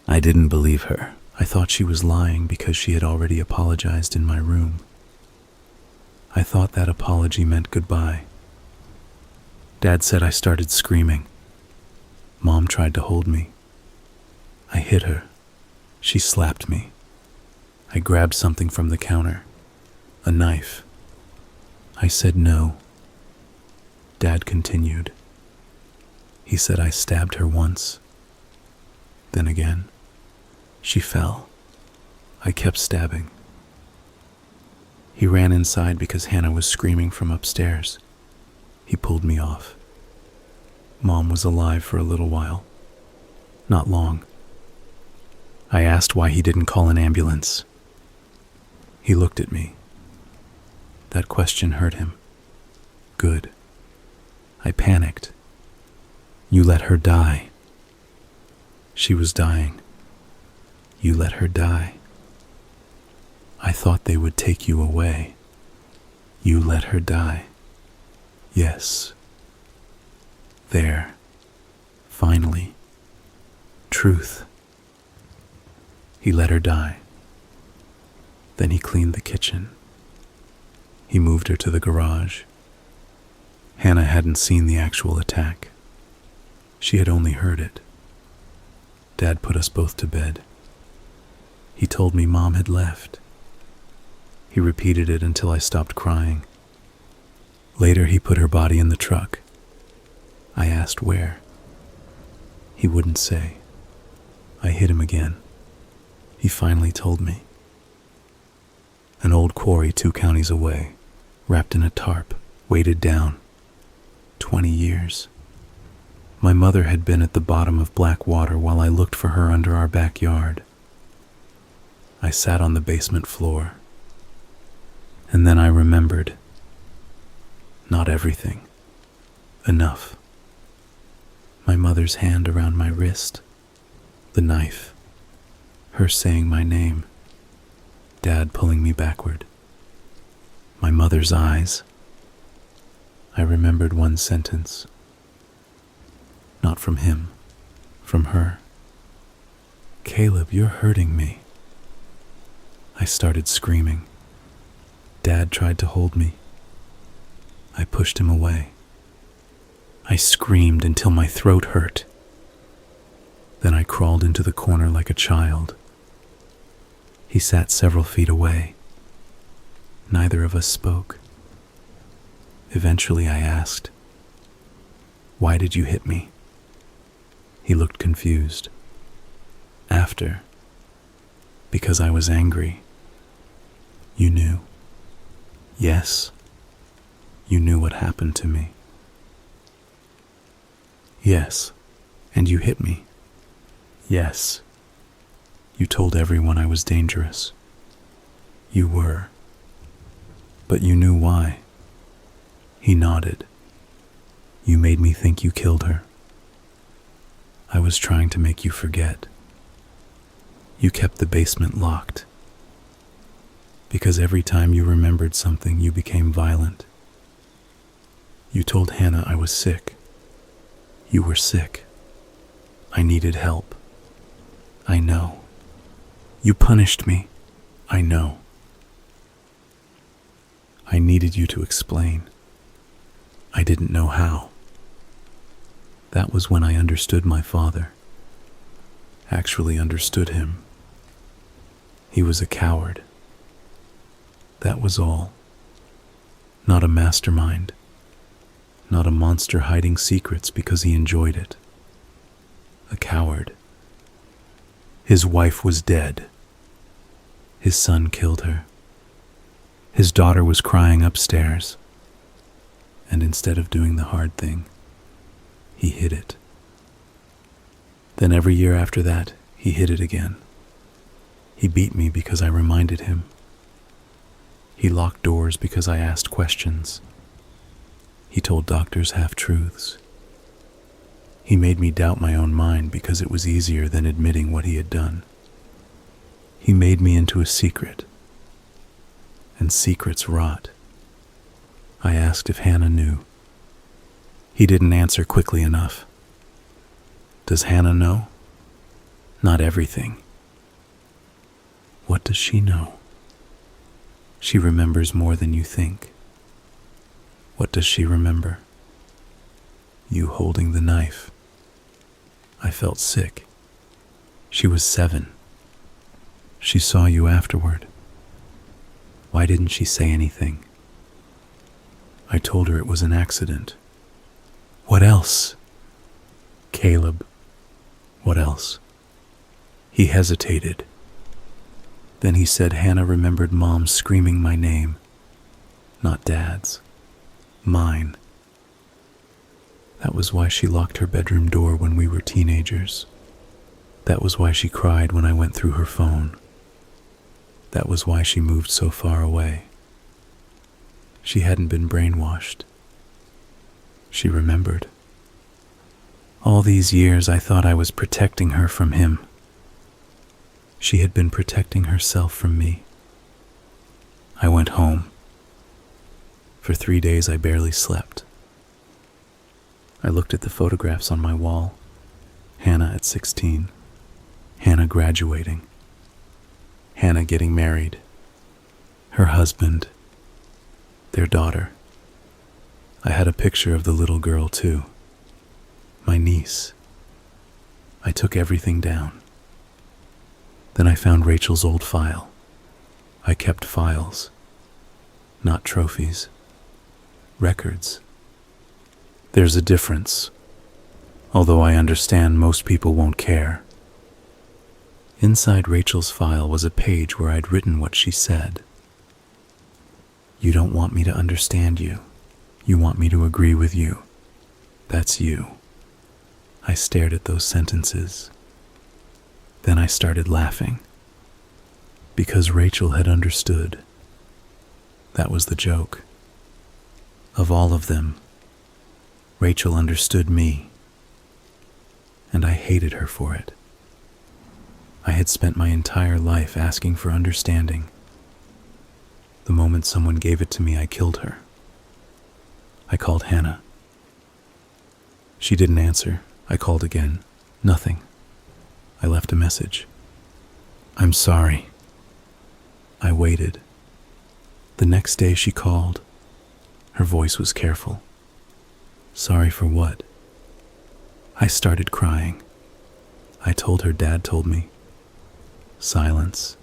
I didn't believe her. I thought she was lying because she had already apologized in my room. I thought that apology meant goodbye. Dad said I started screaming. Mom tried to hold me. I hit her. She slapped me. I grabbed something from the counter. A knife. I said no. Dad continued. He said I stabbed her once. Then again. She fell. I kept stabbing. He ran inside because Hannah was screaming from upstairs. He pulled me off. Mom was alive for a little while. Not long. I asked why he didn't call an ambulance. He looked at me. That question hurt him. Good. I panicked. You let her die. She was dying. You let her die. I thought they would take you away. You let her die. Yes. There. Finally. Truth. He let her die. Then he cleaned the kitchen. He moved her to the garage. Hannah hadn't seen the actual attack. She had only heard it. Dad put us both to bed. He told me Mom had left. He repeated it until I stopped crying. Later, he put her body in the truck. I asked where. He wouldn't say. I hit him again. He finally told me. An old quarry 2 counties away, wrapped in a tarp, weighted down. 20 years. My mother had been at the bottom of black water while I looked for her under our backyard. I sat on the basement floor. And then I remembered. Not everything. Enough. My mother's hand around my wrist. The knife. Her saying my name. Dad pulling me backward. My mother's eyes. I remembered one sentence. Not from him. From her. Caleb, you're hurting me. I started screaming. Dad tried to hold me. I pushed him away. I screamed until my throat hurt. Then I crawled into the corner like a child. He sat several feet away. Neither of us spoke. Eventually I asked, "Why did you hit me?" He looked confused. After, because I was angry. You knew. Yes, you knew what happened to me. Yes, and you hit me. Yes, you told everyone I was dangerous. You were. But you knew why. He nodded. You made me think you killed her. I was trying to make you forget. You kept the basement locked. Because every time you remembered something, you became violent. You told Hannah I was sick. You were sick. I needed help. I know. You punished me. I know. I needed you to explain. I didn't know how. That was when I understood my father. Actually understood him. He was a coward. That was all. Not a mastermind. Not a monster hiding secrets because he enjoyed it. A coward. His wife was dead. His son killed her. His daughter was crying upstairs. And instead of doing the hard thing, he hid it. Then every year after that, he hid it again. He beat me because I reminded him. He locked doors because I asked questions. He told doctors half-truths. He made me doubt my own mind because it was easier than admitting what he had done. He made me into a secret. And secrets rot. I asked if Hannah knew. He didn't answer quickly enough. Does Hannah know? Not everything. What does she know? She remembers more than you think. What does she remember? You holding the knife. I felt sick. She was 7. She saw you afterward. Why didn't she say anything? I told her it was an accident. What else? Caleb. What else? He hesitated. Then he said Hannah remembered Mom screaming my name. Not Dad's. Mine. That was why she locked her bedroom door when we were teenagers. That was why she cried when I went through her phone. That was why she moved so far away. She hadn't been brainwashed. She remembered. All these years I thought I was protecting her from him. She had been protecting herself from me. I went home. For 3 days I barely slept. I looked at the photographs on my wall. Hannah at 16. Hannah graduating. Hannah getting married. Her husband. Their daughter. I had a picture of the little girl too. My niece. I took everything down. Then I found Rachel's old file. I kept files. Not trophies. Records. There's a difference. Although I understand most people won't care. Inside Rachel's file was a page where I'd written what she said. You don't want me to understand you. You want me to agree with you. That's you. I stared at those sentences. Then I started laughing. Because Rachel had understood. That was the joke. Of all of them, Rachel understood me. And I hated her for it. I had spent my entire life asking for understanding. The moment someone gave it to me, I killed her. I called Hannah. She didn't answer. I called again. Nothing. I left a message. I'm sorry. I waited. The next day she called. Her voice was careful. Sorry for what? I started crying. I told her Dad told me. Silence.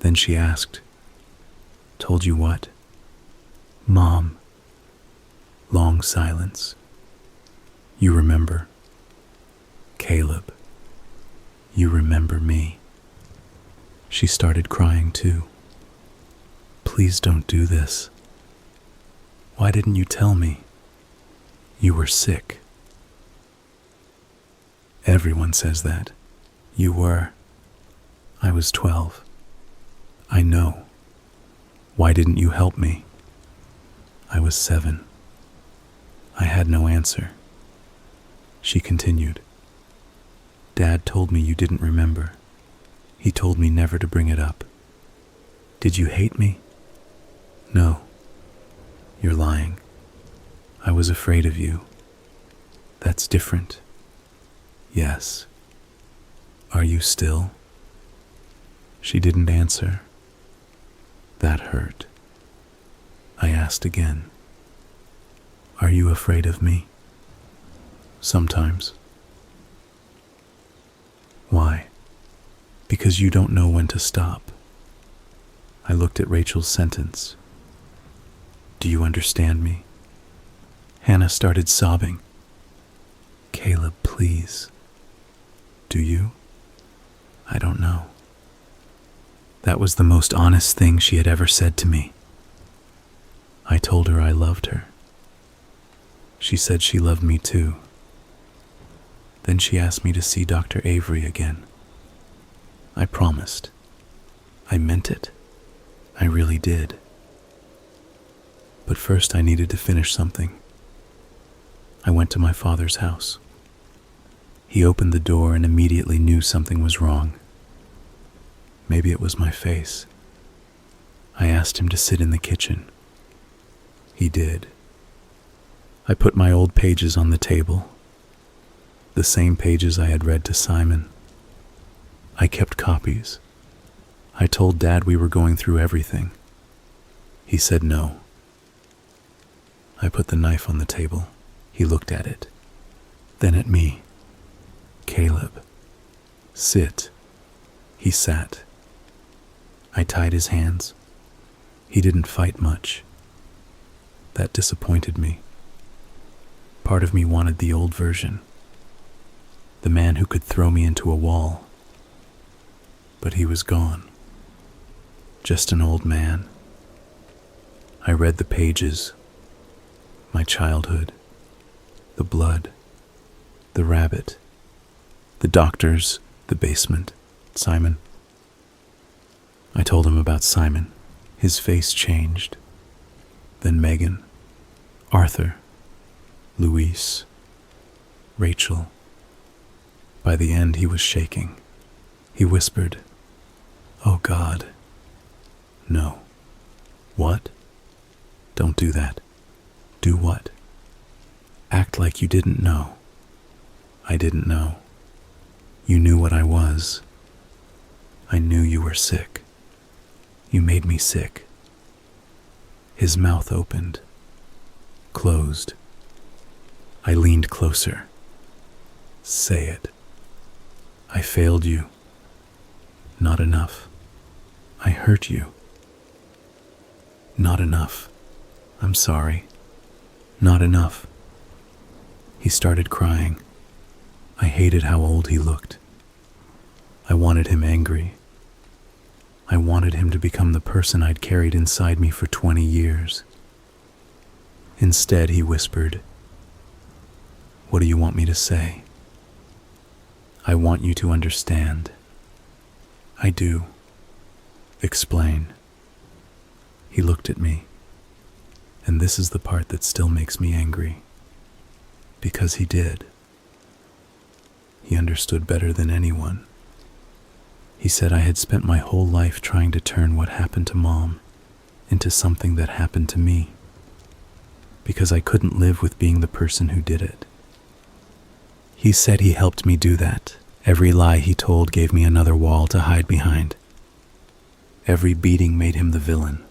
Then she asked, Told you what? Mom. Long silence. You remember. Caleb. You remember me. She started crying too. Please don't do this. Why didn't you tell me? You were sick. Everyone says that. You were. I was 12. I know. Why didn't you help me? I was 7. I had no answer. She continued. Dad told me you didn't remember. He told me never to bring it up. Did you hate me? No. You're lying. I was afraid of you. That's different. Yes. Are you still? She didn't answer. That hurt. I asked again, "Are you afraid of me?" "Sometimes." "Why?" "Because you don't know when to stop." I looked at Rachel's sentence. "Do you understand me?" Hannah started sobbing. "Caleb, please." "Do you?" "I don't know." That was the most honest thing she had ever said to me. I told her I loved her. She said she loved me too. Then she asked me to see Dr. Avery again. I promised. I meant it. I really did. But first I needed to finish something. I went to my father's house. He opened the door and immediately knew something was wrong. Maybe it was my face. I asked him to sit in the kitchen. He did. I put my old pages on the table, the same pages I had read to Simon. I kept copies. I told Dad we were going through everything. He said no. I put the knife on the table. He looked at it, then at me. "Caleb, sit." He sat. I tied his hands. He didn't fight much. That disappointed me. Part of me wanted the old version, the man who could throw me into a wall. But he was gone. Just an old man. I read the pages, my childhood, the blood, the rabbit, the doctors, the basement, Simon. I told him about Simon. His face changed. Then Megan, Arthur, Luis, Rachel. By the end, he was shaking. He whispered, "Oh God, no." "What?" "Don't do that." "Do what?" "Act like you didn't know." "I didn't know. You knew what I was. I knew you were sick. You made me sick." His mouth opened, closed. I leaned closer. "Say it." "I failed you." "Not enough." "I hurt you." "Not enough." "I'm sorry." "Not enough." He started crying. I hated how old he looked. I wanted him angry. I wanted him to become the person I'd carried inside me for 20 years. Instead, he whispered, "What do you want me to say?" "I want you to understand." "I do." "Explain." He looked at me, and this is the part that still makes me angry. Because he did. He understood better than anyone. He said I had spent my whole life trying to turn what happened to Mom into something that happened to me, because I couldn't live with being the person who did it. He said he helped me do that. Every lie he told gave me another wall to hide behind. Every beating made him the villain.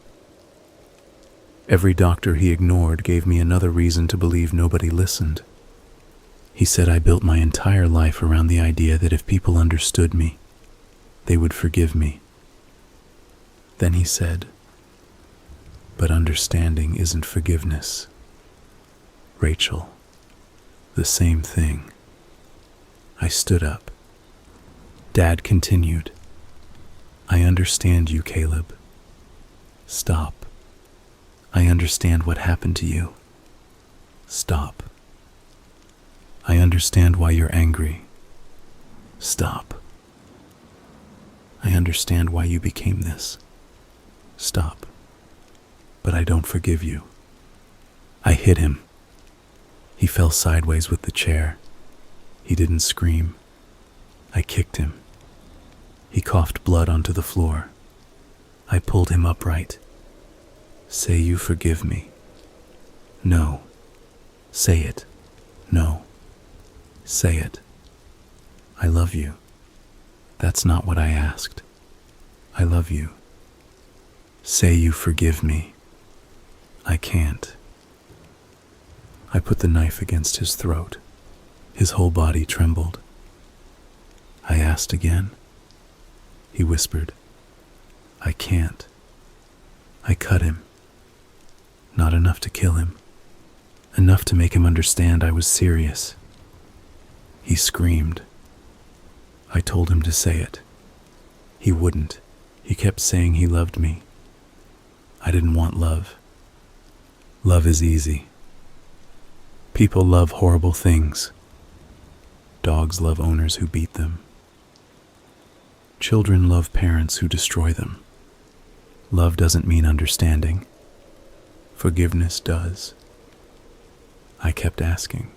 Every doctor he ignored gave me another reason to believe nobody listened. He said I built my entire life around the idea that if people understood me, they would forgive me. Then he said, "But understanding isn't forgiveness." Rachel, the same thing. I stood up. Dad continued, "I understand you, Caleb. Stop. I understand what happened to you. Stop. I understand why you're angry. Stop. I understand why you became this. Stop. But I don't forgive you." I hit him. He fell sideways with the chair. He didn't scream. I kicked him. He coughed blood onto the floor. I pulled him upright. "Say you forgive me." "No." "Say it." "No." "Say it." "I love you." "That's not what I asked." "I love you." Say you forgive me. I can't. I put the knife against his throat. His whole body trembled. I asked again. He whispered, I can't. I cut him. Not enough to kill him. Enough to make him understand I was serious. He screamed. I told him to say it. He wouldn't. He kept saying he loved me. I didn't want love. Love is easy. People love horrible things. Dogs love owners who beat them. Children love parents who destroy them. Love doesn't mean understanding. Forgiveness does. I kept asking.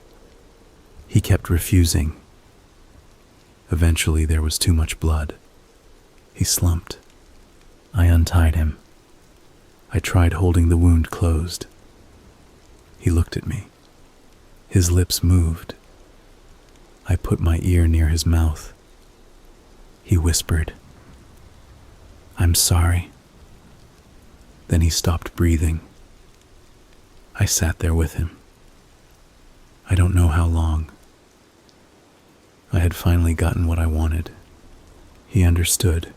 He kept refusing. Eventually there was too much blood. He slumped. I untied him. I tried holding the wound closed. He looked at me. His lips moved. I put my ear near his mouth. He whispered, I'm sorry. Then he stopped breathing. I sat there with him. I don't know how long. I had finally gotten what I wanted. He understood.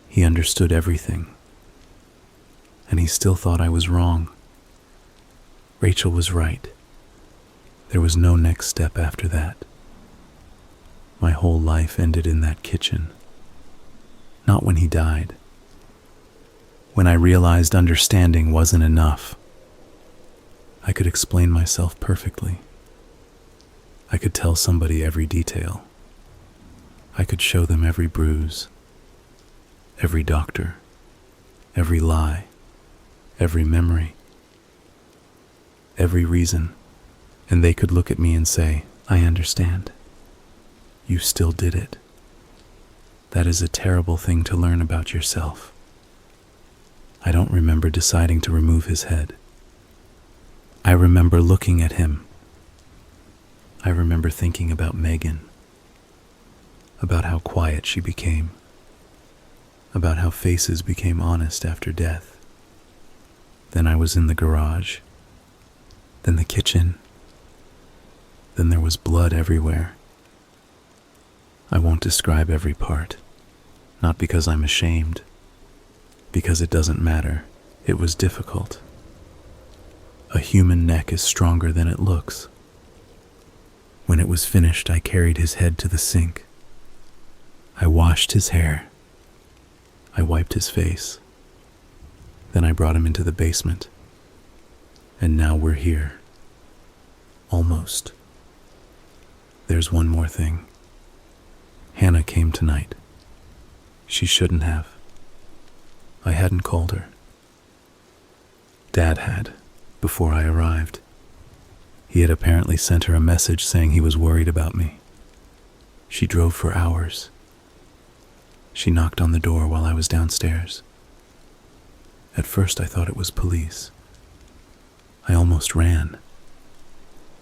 He understood everything. And he still thought I was wrong. Rachel was right. There was no next step after that. My whole life ended in that kitchen. Not when he died. When I realized understanding wasn't enough. I could explain myself perfectly. I could tell somebody every detail. I could show them every bruise, every doctor, every lie, every memory, every reason, and they could look at me and say, I understand. You still did it. That is a terrible thing to learn about yourself. I don't remember deciding to remove his head. I remember looking at him. I remember thinking about Megan, about how quiet she became, about how faces became honest after death. Then I was in the garage, then the kitchen, then there was blood everywhere. I won't describe every part, not because I'm ashamed, because it doesn't matter. It was difficult. A human neck is stronger than it looks. When it was finished, I carried his head to the sink. I washed his hair. I wiped his face. Then I brought him into the basement. And now we're here. Almost. There's one more thing. Hannah came tonight. She shouldn't have. I hadn't called her. Dad had, before I arrived. He had apparently sent her a message saying he was worried about me. She drove for hours. She knocked on the door while I was downstairs. At first I thought it was police. I almost ran.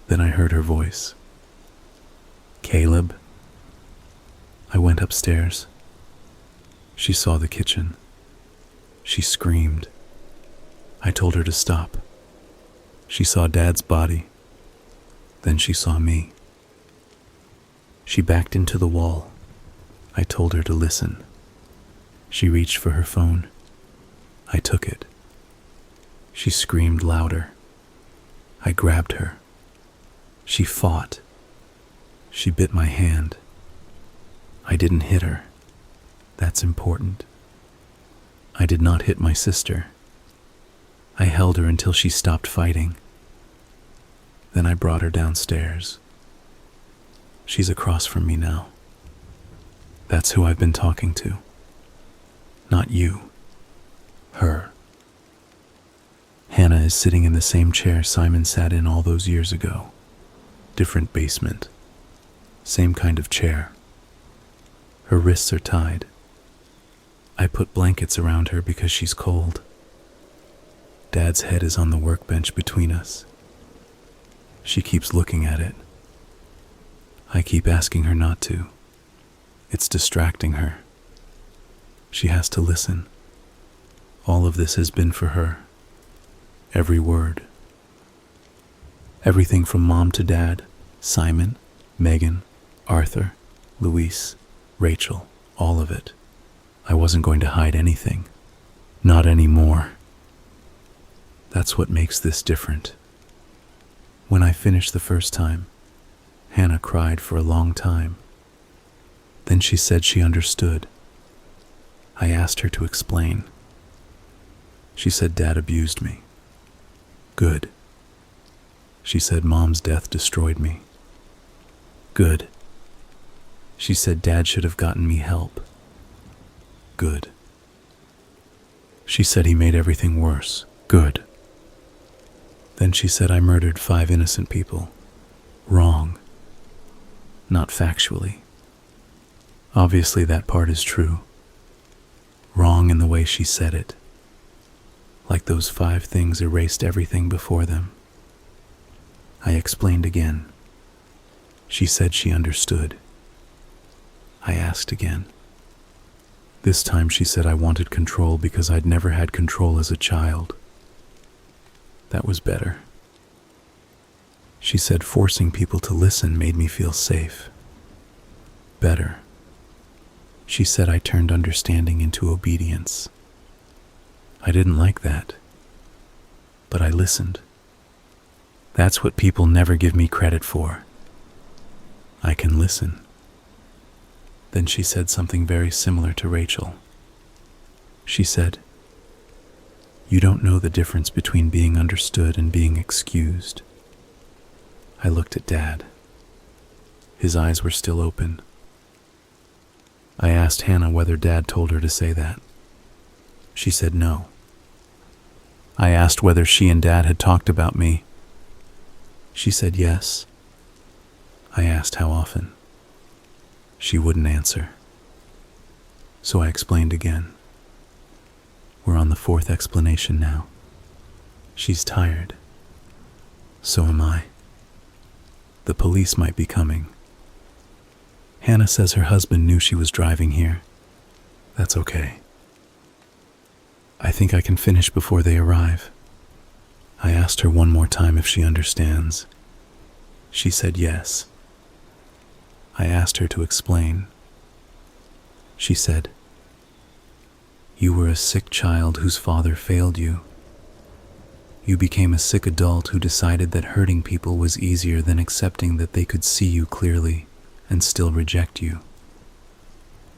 Then I heard her voice. Caleb. I went upstairs. She saw the kitchen. She screamed. I told her to stop. She saw Dad's body. Then she saw me. She backed into the wall. I told her to listen. She reached for her phone. I took it. She screamed louder. I grabbed her. She fought. She bit my hand. I didn't hit her. That's important. I did not hit my sister. I held her until she stopped fighting. Then I brought her downstairs. She's across from me now. That's who I've been talking to. Not you. Her. Hannah is sitting in the same chair Simon sat in all those years ago. Different basement. Same kind of chair. Her wrists are tied. I put blankets around her because she's cold. Dad's head is on the workbench between us. She keeps looking at it. I keep asking her not to. It's distracting her. She has to listen. All of this has been for her. Every word. Everything from Mom to Dad, Simon, Megan, Arthur, Luis, Rachel, all of it. I wasn't going to hide anything. Not anymore. That's what makes this different. When I finished the first time, Hannah cried for a long time. Then she said she understood. I asked her to explain. She said Dad abused me. Good. She said Mom's death destroyed me. Good. She said Dad should have gotten me help. Good. She said he made everything worse. Good. Then she said I murdered 5 innocent people. Wrong. Not factually. Obviously that part is true. Wrong in the way she said it. Like those 5 things erased everything before them. I explained again. She said she understood. I asked again. This time she said I wanted control because I'd never had control as a child. That was better. She said forcing people to listen made me feel safe. Better. She said I turned understanding into obedience. I didn't like that, but I listened. That's what people never give me credit for. I can listen. Then she said something very similar to Rachel. She said, "You don't know the difference between being understood and being excused." I looked at Dad. His eyes were still open. I asked Hannah whether Dad told her to say that. She said no. I asked whether she and Dad had talked about me. She said yes. I asked how often. She wouldn't answer. So I explained again. We're on the 4th explanation now. She's tired. So am I. The police might be coming. Hannah says her husband knew she was driving here. That's okay. I think I can finish before they arrive. I asked her one more time if she understands. She said yes. I asked her to explain. She said, "You were a sick child whose father failed you. You became a sick adult who decided that hurting people was easier than accepting that they could see you clearly and still reject you."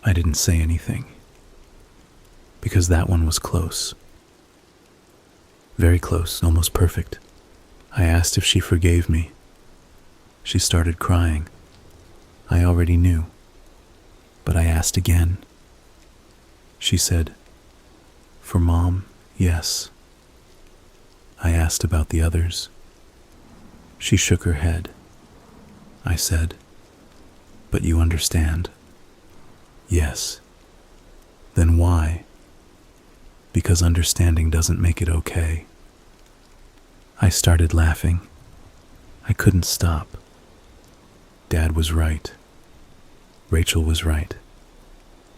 I didn't say anything, because that one was close. Very close, almost perfect. I asked if she forgave me. She started crying. I already knew, but I asked again. She said, "For Mom, yes." I asked about the others. She shook her head. I said, "But you understand?" "Yes." "Then why?" "Because understanding doesn't make it okay." I started laughing. I couldn't stop. Dad was right. Rachel was right.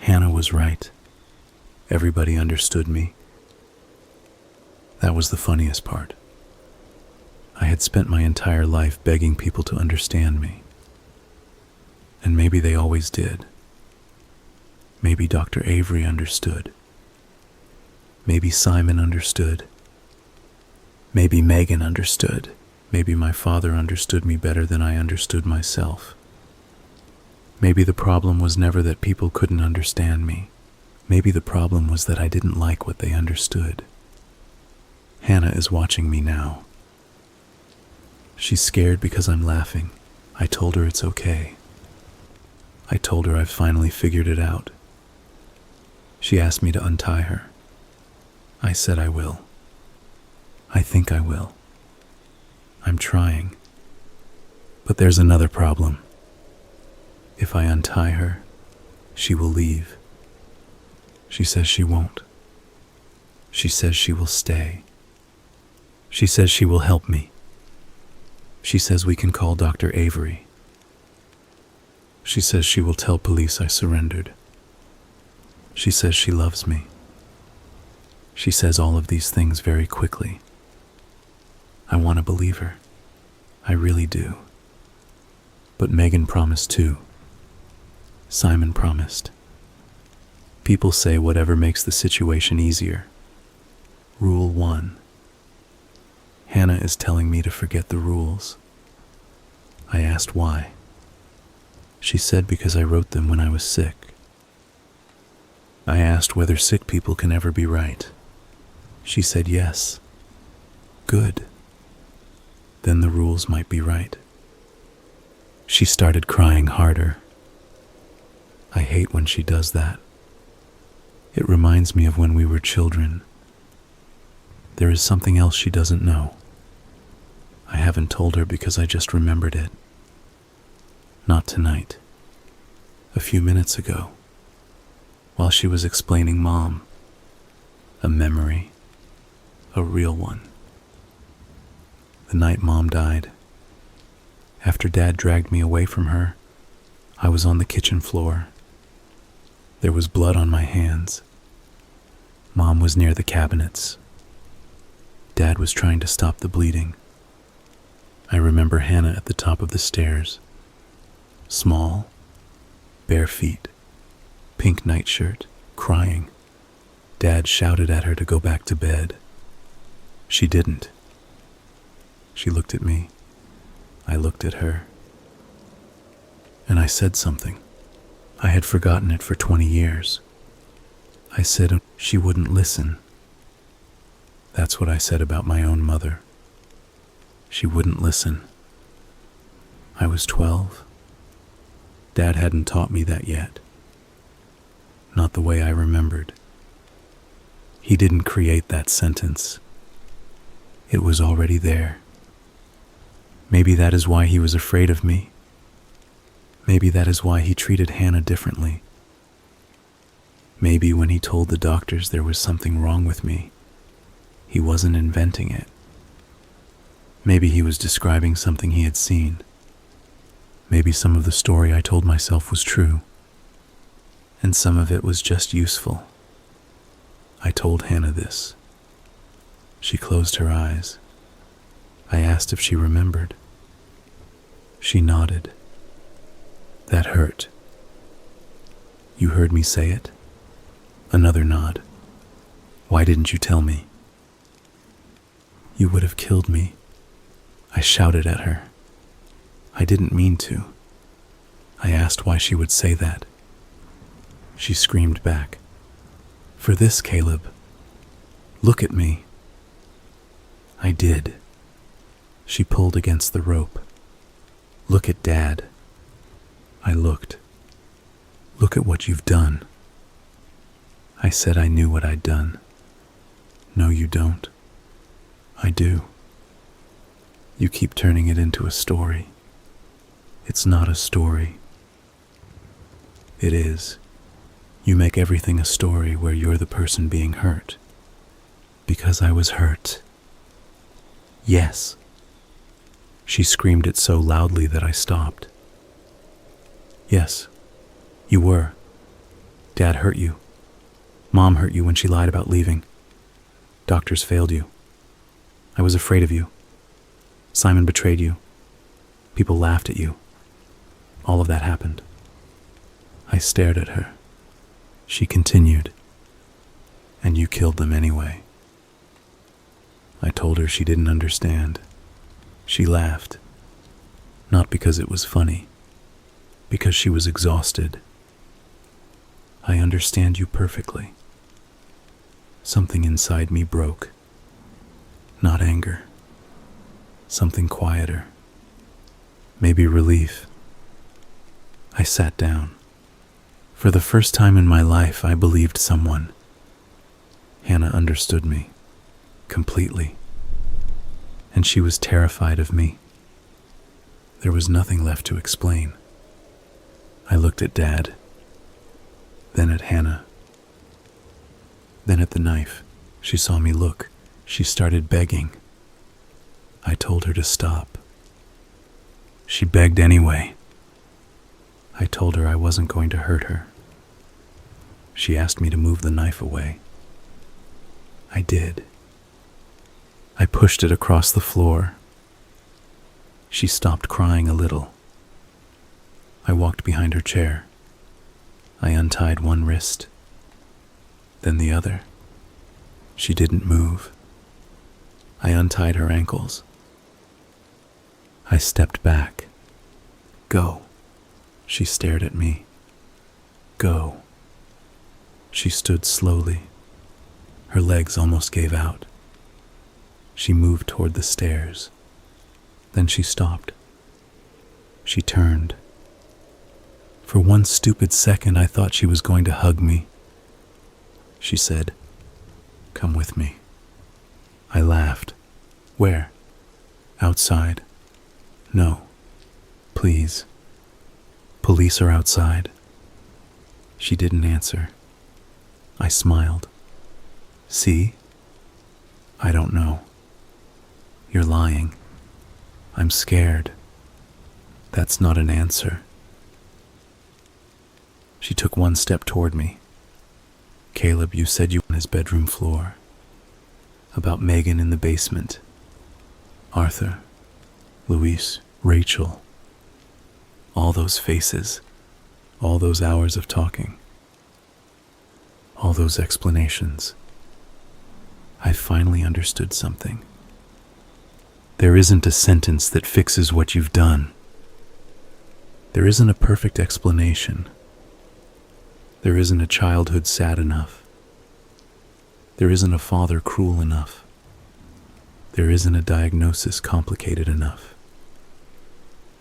Hannah was right. Everybody understood me. That was the funniest part. I had spent my entire life begging people to understand me. And maybe they always did. Maybe Dr. Avery understood. Maybe Simon understood. Maybe Megan understood. Maybe my father understood me better than I understood myself. Maybe the problem was never that people couldn't understand me. Maybe the problem was that I didn't like what they understood. Hannah is watching me now. She's scared because I'm laughing. I told her it's okay. I told her I've finally figured it out. She asked me to untie her. I said I will. I think I will. I'm trying. But there's another problem. If I untie her, she will leave. She says she won't. She says she will stay. She says she will help me. She says we can call Dr. Avery. She says she will tell police I surrendered. She says she loves me. She says all of these things very quickly. I want to believe her. I really do. But Megan promised too. Simon promised. People say whatever makes the situation easier. Rule 1. Hannah is telling me to forget the rules. I asked why. She said because I wrote them when I was sick. I asked whether sick people can ever be right. She said yes. Good. Then the rules might be right. She started crying harder. I hate when she does that. It reminds me of when we were children. There is something else she doesn't know. I haven't told her because I just remembered it. Not tonight. A few minutes ago, while she was explaining Mom. A memory. A real one. The night Mom died. After Dad dragged me away from her, I was on the kitchen floor. There was blood on my hands. Mom was near the cabinets. Dad was trying to stop the bleeding. I remember Hannah at the top of the stairs. Small, bare feet, pink nightshirt, crying. Dad shouted at her to go back to bed. She didn't. She looked at me. I looked at her. And I said something. I had forgotten it for 20 years. I said she wouldn't listen. That's what I said about my own mother. She wouldn't listen. I was 12. Dad hadn't taught me that yet. Not the way I remembered. He didn't create that sentence. It was already there. Maybe that is why he was afraid of me. Maybe that is why he treated Hannah differently. Maybe when he told the doctors there was something wrong with me, he wasn't inventing it. Maybe he was describing something he had seen. Maybe some of the story I told myself was true, and some of it was just useful. I told Hannah this. She closed her eyes. I asked if she remembered. She nodded. That hurt. You heard me say it? Another nod. Why didn't you tell me? You would have killed me. I shouted at her. I didn't mean to. I asked why she would say that. She screamed back. For this, Caleb. Look at me. I did. She pulled against the rope. Look at Dad. I looked. Look at what you've done. I said I knew what I'd done. No, you don't. I do. You keep turning it into a story. It's not a story. It is. You make everything a story where you're the person being hurt. Because I was hurt. Yes. She screamed it so loudly that I stopped. Yes, you were. Dad hurt you. Mom hurt you when she lied about leaving. Doctors failed you. I was afraid of you. Simon betrayed you. People laughed at you. All of that happened. I stared at her. She continued. And you killed them anyway. I told her she didn't understand. She laughed. Not because it was funny. Because she was exhausted. I understand you perfectly. Something inside me broke. Not anger. Something quieter. Maybe relief. I sat down. For the first time in my life, I believed someone. Hannah understood me. Completely. And she was terrified of me. There was nothing left to explain. I looked at Dad. Then at Hannah. Then at the knife. She saw me look. She started begging. I told her to stop. She begged anyway. I told her I wasn't going to hurt her. She asked me to move the knife away. I did. I pushed it across the floor. She stopped crying a little. I walked behind her chair. I untied one wrist, then the other. She didn't move. I untied her ankles. I stepped back. Go. She stared at me. Go. She stood slowly. Her legs almost gave out. She moved toward the stairs. Then she stopped. She turned. For one stupid second, I thought she was going to hug me. She said, "Come with me." I laughed. "Where?" "Outside." "No. Please. Police are outside." She didn't answer. I smiled. "See? I don't know. You're lying. I'm scared. That's not an answer." She took one step toward me. "Caleb, you said you were on his bedroom floor. About Megan in the basement. Arthur, Luis, Rachel. All those faces, all those hours of talking, all those explanations. I finally understood something. There isn't a sentence that fixes what you've done. There isn't a perfect explanation. There isn't a childhood sad enough. There isn't a father cruel enough. There isn't a diagnosis complicated enough.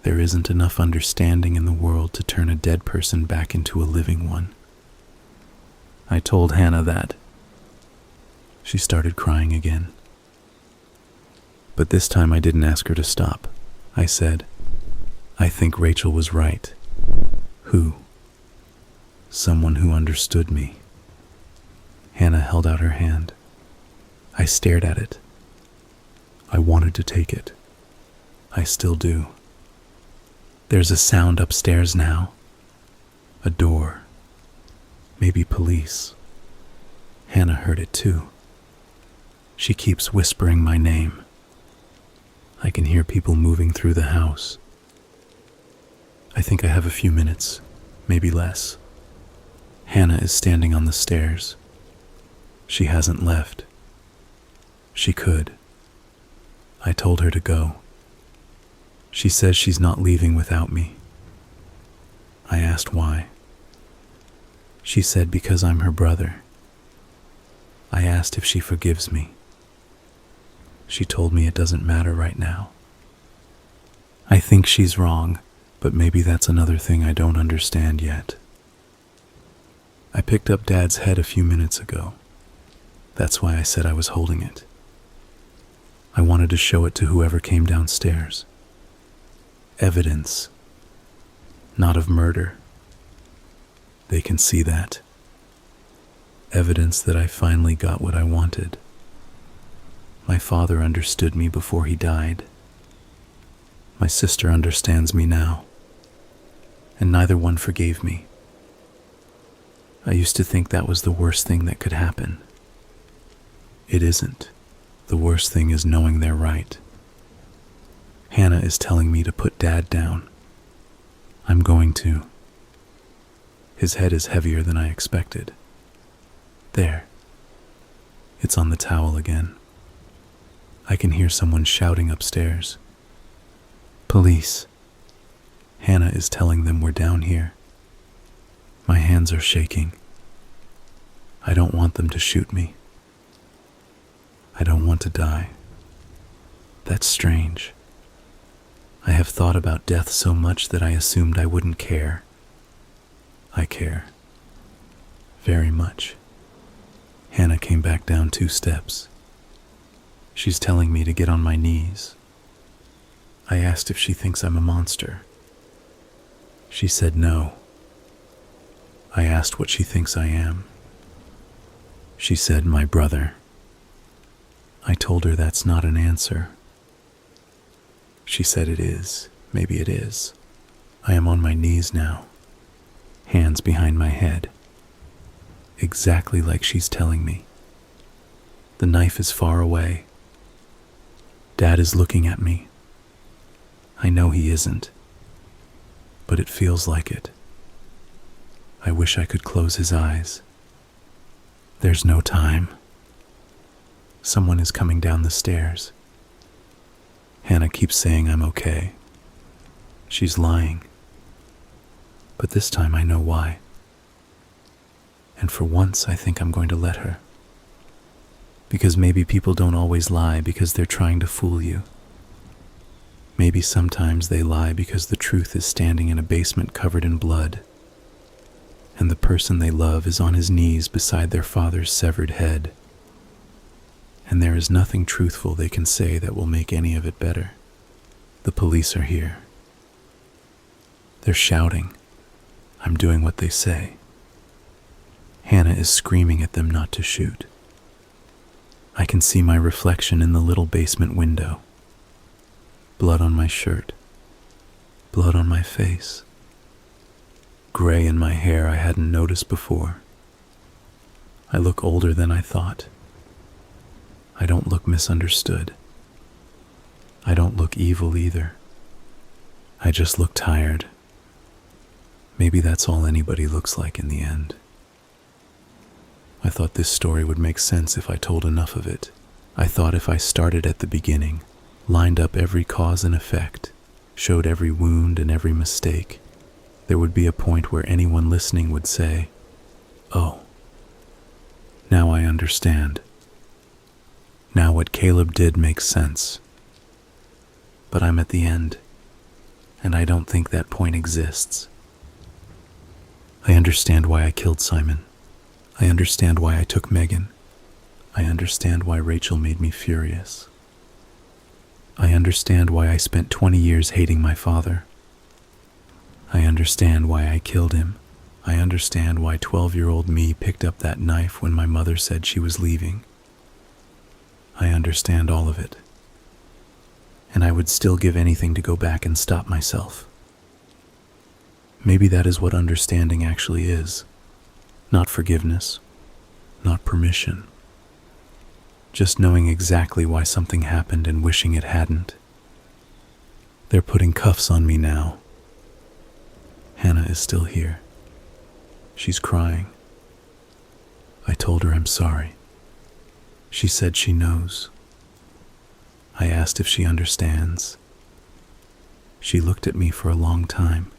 There isn't enough understanding in the world to turn a dead person back into a living one. I told Hannah that. She started crying again. But this time I didn't ask her to stop. I said, "I think Rachel was right." "Who?" "Someone who understood me." Hannah held out her hand. I stared at it. I wanted to take it. I still do. There's a sound upstairs now. A door. Maybe police. Hannah heard it too. She keeps whispering my name. I can hear people moving through the house. I think I have a few minutes, maybe less. Hannah is standing on the stairs. She hasn't left. She could. I told her to go. She says she's not leaving without me. I asked why. She said because I'm her brother. I asked if she forgives me. She told me it doesn't matter right now. I think she's wrong, but maybe that's another thing I don't understand yet. I picked up Dad's head a few minutes ago. That's why I said I was holding it. I wanted to show it to whoever came downstairs. Evidence, not of murder. They can see that. Evidence that I finally got what I wanted. My father understood me before he died. My sister understands me now. And neither one forgave me. I used to think that was the worst thing that could happen. It isn't. The worst thing is knowing they're right. Hannah is telling me to put Dad down. I'm going to. His head is heavier than I expected. There. It's on the towel again. I can hear someone shouting upstairs. Police. Hannah is telling them we're down here. My hands are shaking. I don't want them to shoot me. I don't want to die. That's strange. I have thought about death so much that I assumed I wouldn't care. I care. Very much. Hannah came back down 2 steps. She's telling me to get on my knees. I asked if she thinks I'm a monster. She said no. I asked what she thinks I am. She said my brother. I told her that's not an answer. She said it is. Maybe it is. I am on my knees now, hands behind my head, exactly like she's telling me. The knife is far away. Dad is looking at me. I know he isn't, but it feels like it. I wish I could close his eyes. There's no time. Someone is coming down the stairs. Hannah keeps saying I'm okay. She's lying. But this time I know why. And for once I think I'm going to let her. Because maybe people don't always lie because they're trying to fool you. Maybe sometimes they lie because the truth is standing in a basement covered in blood, and the person they love is on his knees beside their father's severed head, and there is nothing truthful they can say that will make any of it better. The police are here. They're shouting. I'm doing what they say. Hannah is screaming at them not to shoot. I can see my reflection in the little basement window. Blood on my shirt. Blood on my face. Gray in my hair I hadn't noticed before. I look older than I thought. I don't look misunderstood. I don't look evil either. I just look tired. Maybe that's all anybody looks like in the end. I thought this story would make sense if I told enough of it. I thought if I started at the beginning, lined up every cause and effect, showed every wound and every mistake, there would be a point where anyone listening would say, "Oh, now I understand. Now what Caleb did makes sense." But I'm at the end, and I don't think that point exists. I understand why I killed Simon. I understand why I took Megan. I understand why Rachel made me furious. I understand why I spent 20 years hating my father. I understand why I killed him. I understand why 12-year-old me picked up that knife when my mother said she was leaving. I understand all of it. And I would still give anything to go back and stop myself. Maybe that is what understanding actually is. Not forgiveness, not permission. Just knowing exactly why something happened and wishing it hadn't. They're putting cuffs on me now. Hannah is still here. She's crying. I told her I'm sorry. She said she knows. I asked if she understands. She looked at me for a long time.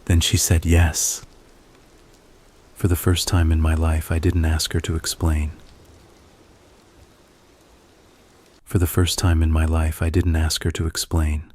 Then she said yes. For the first time in my life, I didn't ask her to explain. For the first time in my life, I didn't ask her to explain.